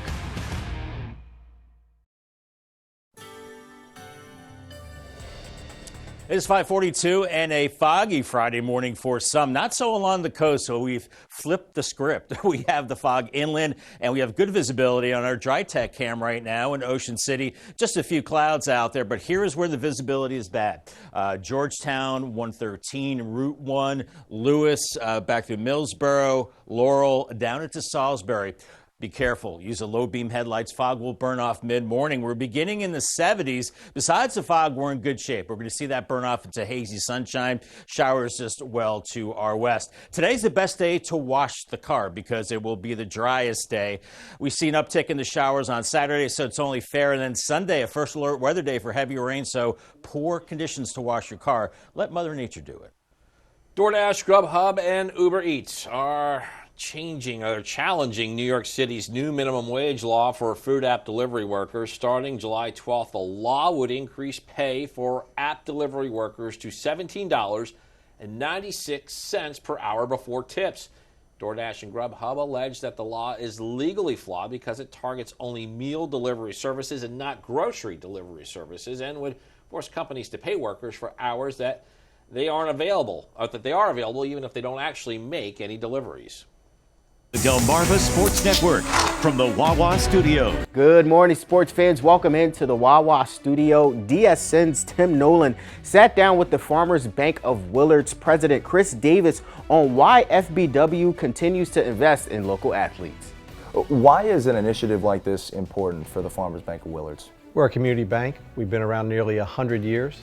It is 5:42 and a foggy Friday morning for some, not so along the coast, so we've flipped the script. We have the fog inland, and we have good visibility on our DryTech cam right now in Ocean City. Just a few clouds out there, but here is where the visibility is bad. Georgetown, 113, Route 1, Lewis, back through Millsboro, Laurel, down into Salisbury. Be careful. Use a low beam headlights. Fog will burn off mid-morning. We're beginning in the 70s. Besides the fog, we're in good shape. We're going to see that burn off into hazy sunshine. Showers just well to our west. Today's the best day to wash the car because it will be the driest day. We see an uptick in the showers on Saturday, so it's only fair. And then Sunday, a first alert weather day for heavy rain, so poor conditions to wash your car. Let Mother Nature do it. DoorDash, Grubhub, and Uber Eats are challenging New York City's new minimum wage law for food app delivery workers. Starting July 12th, the law would increase pay for app delivery workers to $17.96 per hour before tips. DoorDash and Grubhub allege that the law is legally flawed because it targets only meal delivery services and not grocery delivery services, and would force companies to pay workers for hours that they aren't available, or that they are available even if they don't actually make any deliveries. The Delmarva Sports Network from the Wawa studio. Good morning, sports fans. Welcome into the Wawa studio. DSN's Tim Nolan sat down with the Farmers Bank of Willard's president, Chris Davis, on why FBW continues to invest in local athletes. Why is an initiative like this important for the Farmers Bank of Willard's? We're a community bank. We've been around nearly 100 years.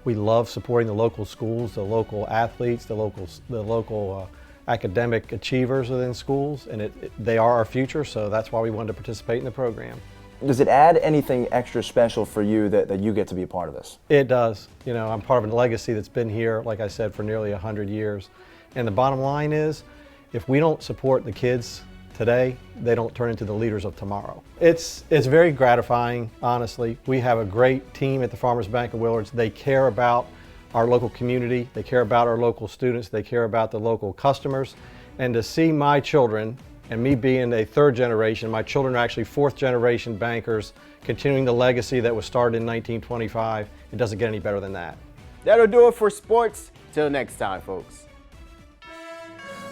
We love supporting the local schools, the local athletes, the local academic achievers within schools, and they are our future, so that's why we wanted to participate in the program. Does it add anything extra special for you that you get to be a part of this? It does. You know, I'm part of a legacy that's been here, like I said, for nearly 100 years. And the bottom line is, if we don't support the kids today, they don't turn into the leaders of tomorrow. It's very gratifying, honestly. We have a great team at the Farmers Bank of Willard's. They care about our local community, they care about our local students, they care about the local customers. And to see my children, and me being a third generation, my children are actually fourth generation bankers, continuing the legacy that was started in 1925, it doesn't get any better than that. That'll do it for sports. Till next time, folks.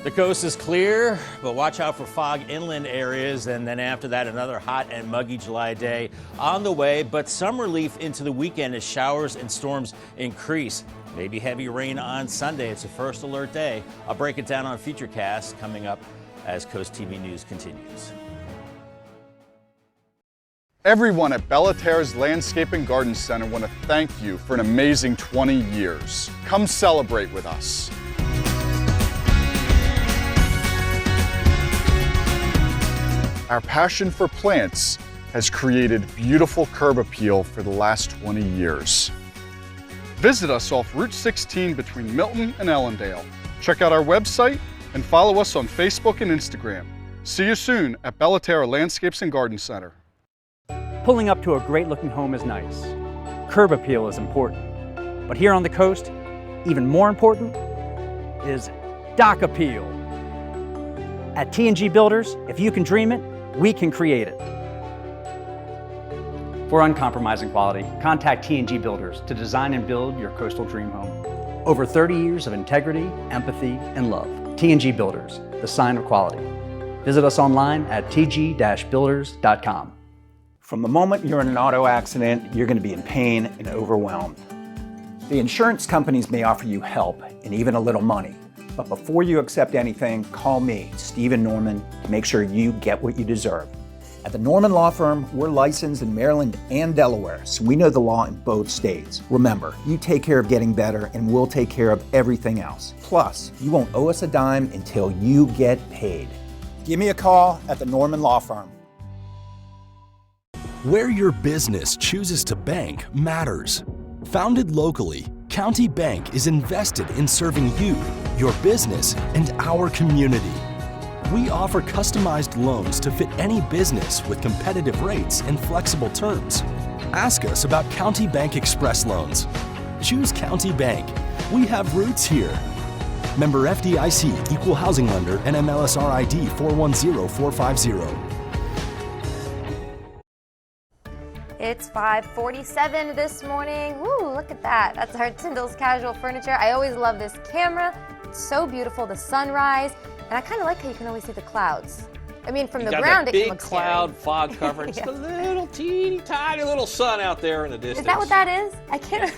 The coast is clear, but watch out for fog inland areas, and then after that, another hot and muggy July day on the way, but some relief into the weekend as showers and storms increase. Maybe heavy rain on Sunday. It's a first alert day. I'll break it down on Futurecast coming up as Coast TV News continues. Everyone at Bellaterra's Landscape and Garden Center want to thank you for an amazing 20 years. Come celebrate with us. Our passion for plants has created beautiful curb appeal for the last 20 years. Visit us off Route 16 between Milton and Ellendale. Check out our website and follow us on Facebook and Instagram. See you soon at Bellaterra Landscapes and Garden Center. Pulling up to a great-looking home is nice. Curb appeal is important. But here on the coast, even more important is dock appeal. At T&G Builders, if you can dream it, we can create it. For uncompromising quality, contact T&G Builders to design and build your coastal dream home. Over 30 years of integrity, empathy, and love. T&G Builders, the sign of quality. Visit us online at tg-builders.com. From the moment you're in an auto accident, you're going to be in pain and overwhelmed. The insurance companies may offer you help and even a little money. But before you accept anything, call me, Stephen Norman, to make sure you get what you deserve. At the Norman Law Firm, we're licensed in Maryland and Delaware, so we know the law in both states. Remember, you take care of getting better, and we'll take care of everything else. Plus, you won't owe us a dime until you get paid. Give me a call at the Norman Law Firm. Where your business chooses to bank matters. Founded locally, County Bank is invested in serving you, your business, and our community. We offer customized loans to fit any business with competitive rates and flexible terms. Ask us about County Bank Express loans. Choose County Bank. We have roots here. Member FDIC, Equal Housing Lender, NMLSR ID 410450. It's 5:47 this morning. Woo, look at that. That's our Tyndall's Casual Furniture. I always love this camera. It's so beautiful, the sunrise. And I kind of like how you can always see the clouds. I mean, from the ground, it can look scary. Big cloud fog cover. It's the little teeny tiny little sun out there in the distance. Is that what that is? I can't.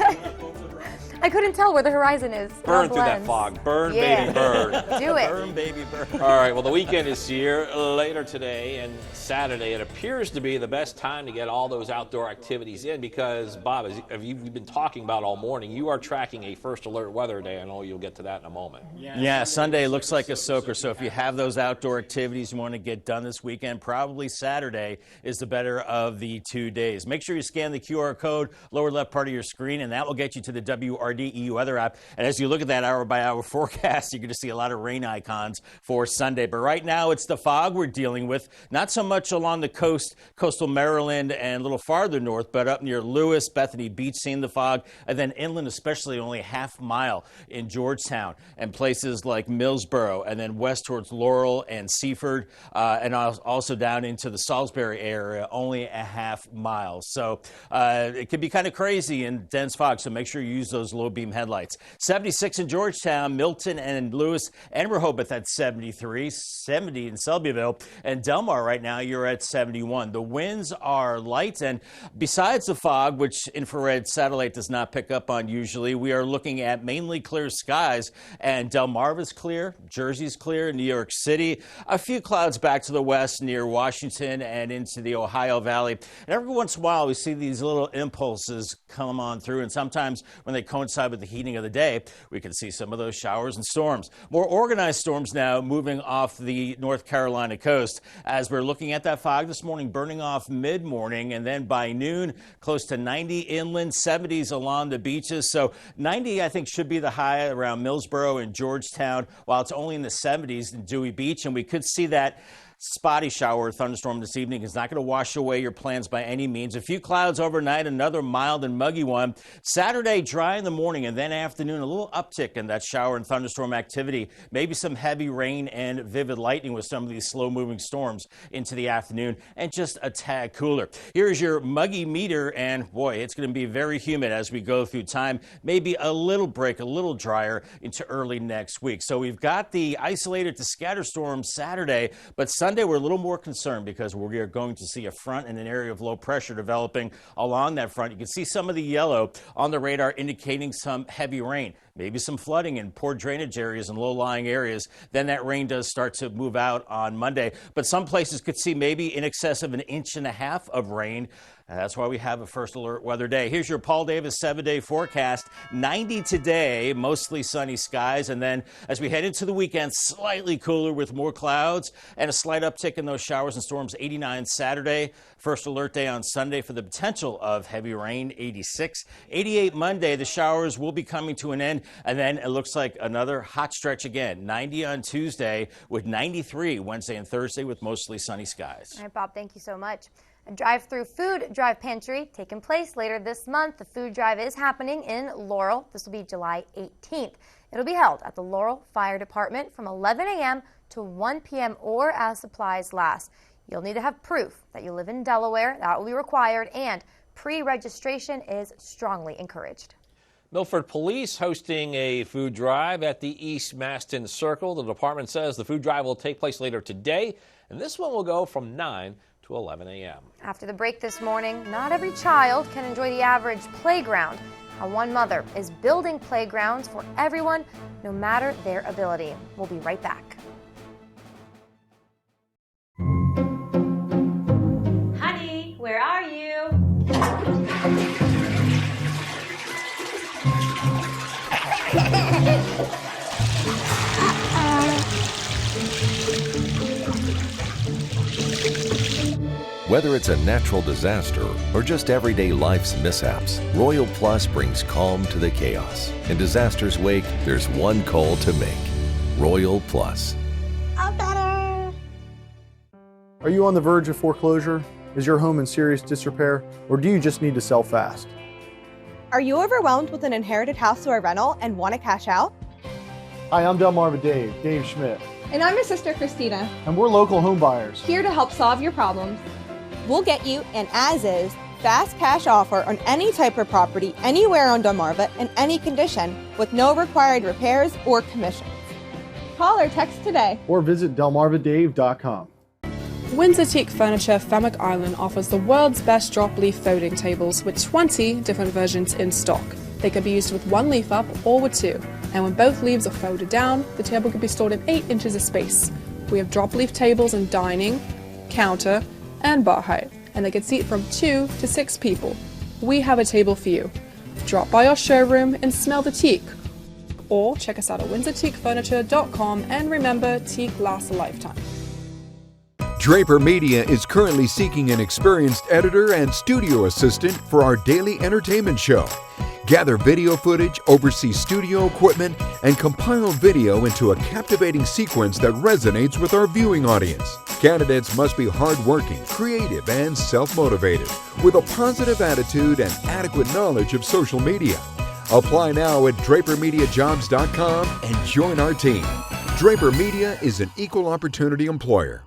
I couldn't tell where the horizon is. Burn through that fog. Burn, baby, burn. Do it. Burn, baby, burn. All right, well, the weekend is here. Later today and Saturday, it appears to be the best time to get all those outdoor activities in because, Bob, as you've been talking about all morning, you are tracking a first alert weather day. I know you'll get to that in a moment. Yeah, Sunday looks like a soaker, so if you have those outdoor activities you want to get done this weekend, probably Saturday is the better of the 2 days. Make sure you scan the QR code, lower left part of your screen, and that will get you to the WRDE WRDE weather app. And as you look at that hour-by-hour forecast, you're going to see a lot of rain icons for Sunday. But right now, it's the fog we're dealing with. Not so much along the coast, coastal Maryland and a little farther north, but up near Lewis, Bethany Beach, seeing the fog. And then inland, especially only a half mile in Georgetown and places like Millsboro, and then west towards Laurel and Seaford, and also down into the Salisbury area, only a half mile. So it could be kind of crazy in dense fog, so make sure you use those low beam headlights. 76 in Georgetown, Milton and Lewis and Rehoboth at 73, 70 in Selbyville, and Delmar right now you're at 71. The winds are light, and besides the fog, which infrared satellite does not pick up on usually, we are looking at mainly clear skies, and Delmarva's clear, Jersey's clear, New York City, a few clouds back to the west near Washington and into the Ohio Valley. And every once in a while we see these little impulses come on through, and sometimes when they coincide with the heating of the day, we can see some of those showers and storms. More organized storms now moving off the North Carolina coast as we're looking at that fog this morning, burning off mid-morning, and then by noon close to 90 inland, 70s along the beaches. So 90 I think should be the high around Millsboro and Georgetown, while it's only in the 70s in Dewey Beach, and we could see that spotty shower or thunderstorm this evening is not going to wash away your plans by any means. A few clouds overnight, another mild and muggy one. Saturday, dry in the morning, and then afternoon, a little uptick in that shower and thunderstorm activity. Maybe some heavy rain and vivid lightning with some of these slow-moving storms into the afternoon, and just a tad cooler. Here's your muggy meter, and boy, it's going to be very humid as we go through time. Maybe a little break, a little drier into early next week. So we've got the isolated to scatter storms Saturday, but Sunday we're a little more concerned because we're going to see a front and an area of low pressure developing along that front. You can see some of the yellow on the radar indicating some heavy rain, maybe some flooding in poor drainage areas and low-lying areas. Then that rain does start to move out on Monday, but some places could see maybe in excess of 1.5 inches of rain. That's why we have a first alert weather day. Here's your Paul Davis 7-day forecast. 90 today, mostly sunny skies. And then as we head into the weekend, slightly cooler with more clouds and a slight uptick in those showers and storms. 89 Saturday, first alert day on Sunday for the potential of heavy rain. 86. 88 Monday, the showers will be coming to an end. And then it looks like another hot stretch again. 90 on Tuesday with 93 Wednesday and Thursday with mostly sunny skies. All right, Bob, thank you so much. A drive-through food drive pantry taking place later this month. The food drive is happening in Laurel. This will be July 18th. It'll be held at the Laurel Fire Department from 11 a.m. to 1 p.m. or as supplies last. You'll need to have proof that you live in Delaware. That will be required, and pre-registration is strongly encouraged. Milford Police hosting a food drive at the East Maston Circle. The department says the food drive will take place later today, and this one will go from 9 to 11 a.m. After the break this morning, not every child can enjoy the average playground. How one mother is building playgrounds for everyone, no matter their ability. We'll be right back. Honey, where are you? Whether it's a natural disaster or just everyday life's mishaps, Royal Plus brings calm to the chaos. In disaster's wake, there's one call to make. Royal Plus. I'm better. Are you on the verge of foreclosure? Is your home in serious disrepair? Or do you just need to sell fast? Are you overwhelmed with an inherited house or a rental and want to cash out? Hi, I'm Delmarva Dave Schmidt. And I'm your sister, Christina. And we're local home buyers. Here to help solve your problems. We'll get you an as-is, fast cash offer on any type of property anywhere on Delmarva in any condition with no required repairs or commissions. Call or text today. Or visit delmarvadave.com. Windsor Teak Furniture Fammock Island offers the world's best drop leaf folding tables with 20 different versions in stock. They can be used with one leaf up or with two, and when both leaves are folded down, the table can be stored in 8 inches of space. We have drop leaf tables in dining, counter, and bar height, and they can seat from 2 to 6 people. We have a table for you. Drop by our showroom and smell the teak, or check us out at windsorteakfurniture.com, and remember, teak lasts a lifetime. Draper Media is currently seeking an experienced editor and studio assistant for our daily entertainment show. Gather video footage, oversee studio equipment, and compile video into a captivating sequence that resonates with our viewing audience. Candidates must be hardworking, creative, and self-motivated, with a positive attitude and adequate knowledge of social media. Apply now at drapermediajobs.com and join our team. Draper Media is an equal opportunity employer.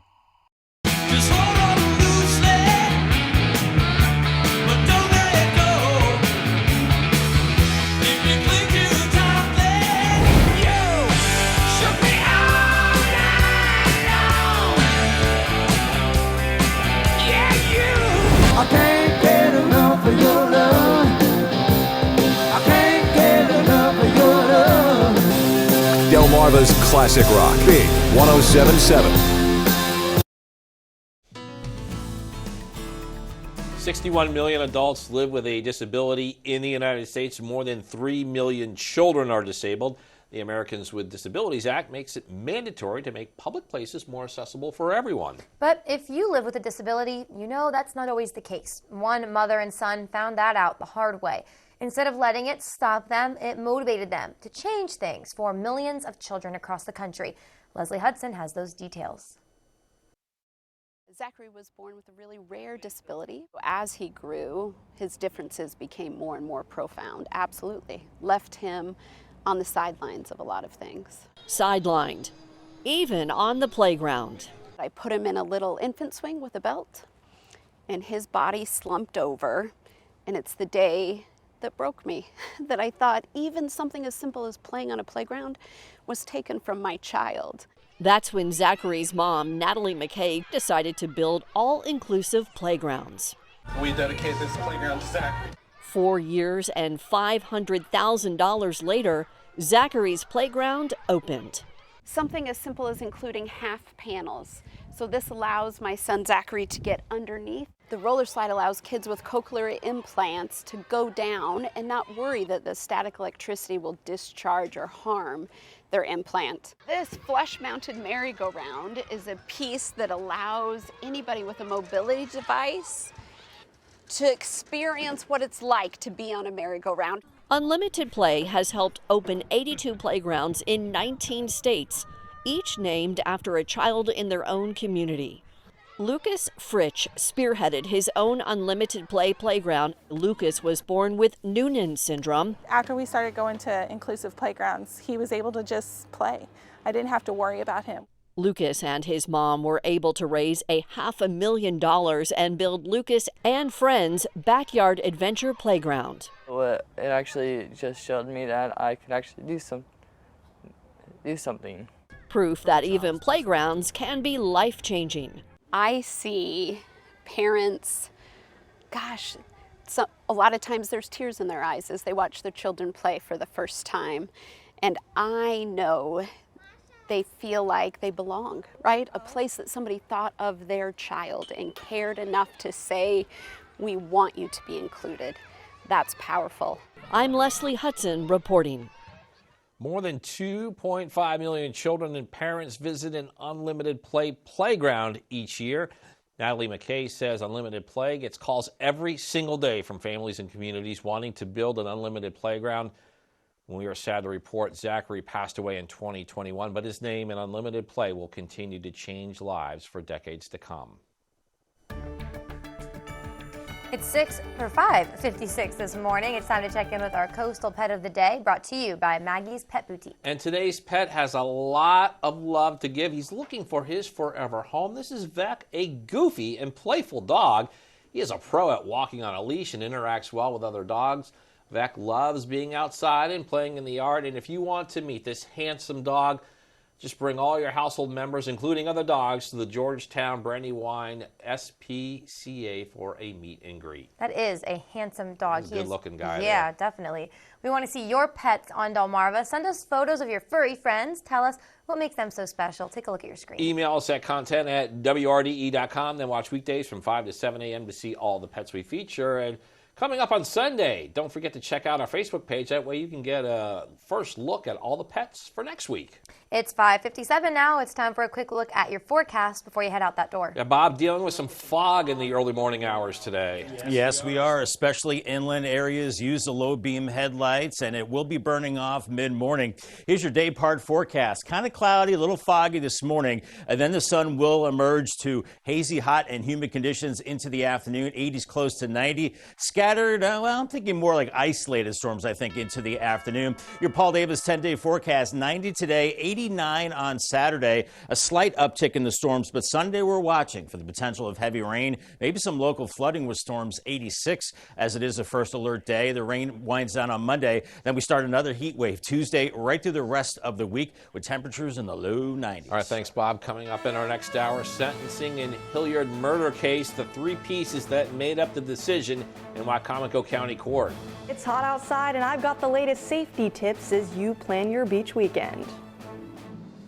I can't get enough of your love. I can't get enough of your love. Delmarva's Classic Rock, Big 107.7. 61 million adults live with a disability in the United States. More than 3 million children are disabled. The Americans with Disabilities Act makes it mandatory to make public places more accessible for everyone. But if you live with a disability, you know that's not always the case. One mother and son found that out the hard way. Instead of letting it stop them, it motivated them to change things for millions of children across the country. Leslie Hudson has those details. Zachary was born with a really rare disability. As he grew, his differences became more and more profound. Absolutely. Left him on the sidelines of a lot of things. Sidelined, even on the playground. I put him in a little infant swing with a belt, and his body slumped over, and it's the day that broke me, that I thought even something as simple as playing on a playground was taken from my child. That's when Zachary's mom, Natalie McKay, decided to build all-inclusive playgrounds. We dedicate this playground to Zachary. 4 years and $500,000 later, Zachary's playground opened. Something as simple as including half panels. So this allows my son Zachary to get underneath. The roller slide allows kids with cochlear implants to go down and not worry that the static electricity will discharge or harm their implant. This flush-mounted merry-go-round is a piece that allows anybody with a mobility device to experience what it's like to be on a merry-go-round. Unlimited Play has helped open 82 playgrounds in 19 states, each named after a child in their own community. Lucas Fritsch spearheaded his own Unlimited Play playground. Lucas was born with Noonan syndrome. After we started going to inclusive playgrounds, he was able to just play. I didn't have to worry about him. Lucas and his mom were able to raise $500,000 and build Lucas and Friends' backyard adventure playground. It actually just showed me that I could actually do something. Proof that even playgrounds can be life-changing. I see parents, a lot of times there's tears in their eyes as they watch their children play for the first time. And I know they feel like they belong, right? A place that somebody thought of their child and cared enough to say, we want you to be included. That's powerful. I'm Leslie Hudson reporting. More than 2.5 million children and parents visit an Unlimited Play playground each year. Natalie McKay says Unlimited Play gets calls every single day from families and communities wanting to build an unlimited playground. We are sad to report Zachary passed away in 2021, but his name in Unlimited Play will continue to change lives for decades to come. It's 5:56 this morning. It's time to check in with our coastal pet of the day, brought to you by Maggie's Pet Boutique. And today's pet has a lot of love to give. He's looking for his forever home. This is Vec, a goofy and playful dog. He is a pro at walking on a leash and interacts well with other dogs. Vec loves being outside and playing in the yard. And if you want to meet this handsome dog, just bring all your household members, including other dogs, to the Georgetown Brandywine SPCA for a meet and greet. That is a handsome dog. He's a good-looking guy. Yeah, definitely. We want to see your pets on Delmarva. Send us photos of your furry friends. Tell us what makes them so special. Take a look at your screen. Email us at content@WRDE.com. Then watch weekdays from 5 to 7 a.m. to see all the pets we feature. And Coming up on Sunday, don't forget to check out our Facebook page. That way you can get a first look at all the pets for next week. It's 5:57 now. It's time for a quick look at your forecast before you head out that door. Yeah, Bob, dealing with some fog in the early morning hours today. Yes, we are, especially inland areas. Use the low beam headlights, and it will be burning off mid-morning. Here's your day part forecast. Kind of cloudy, a little foggy this morning, and then the sun will emerge to hazy, hot, and humid conditions into the afternoon. 80s close to 90. Scattered, well, I'm thinking more like isolated storms, I think, into the afternoon. Your Paul Davis 10-day forecast, 90 today, 89 on Saturday. A slight uptick in the storms, but Sunday we're watching for the potential of heavy rain, maybe some local flooding with storms. 86 as it is the first alert day. The rain winds down on Monday. Then we start another heat wave Tuesday right through the rest of the week with temperatures in the low 90s. All right, thanks, Bob. Coming up in our next hour, sentencing in Hilliard murder case, the three pieces that made up the decision in Wicomico County Court. It's hot outside, and I've got the latest safety tips as you plan your beach weekend.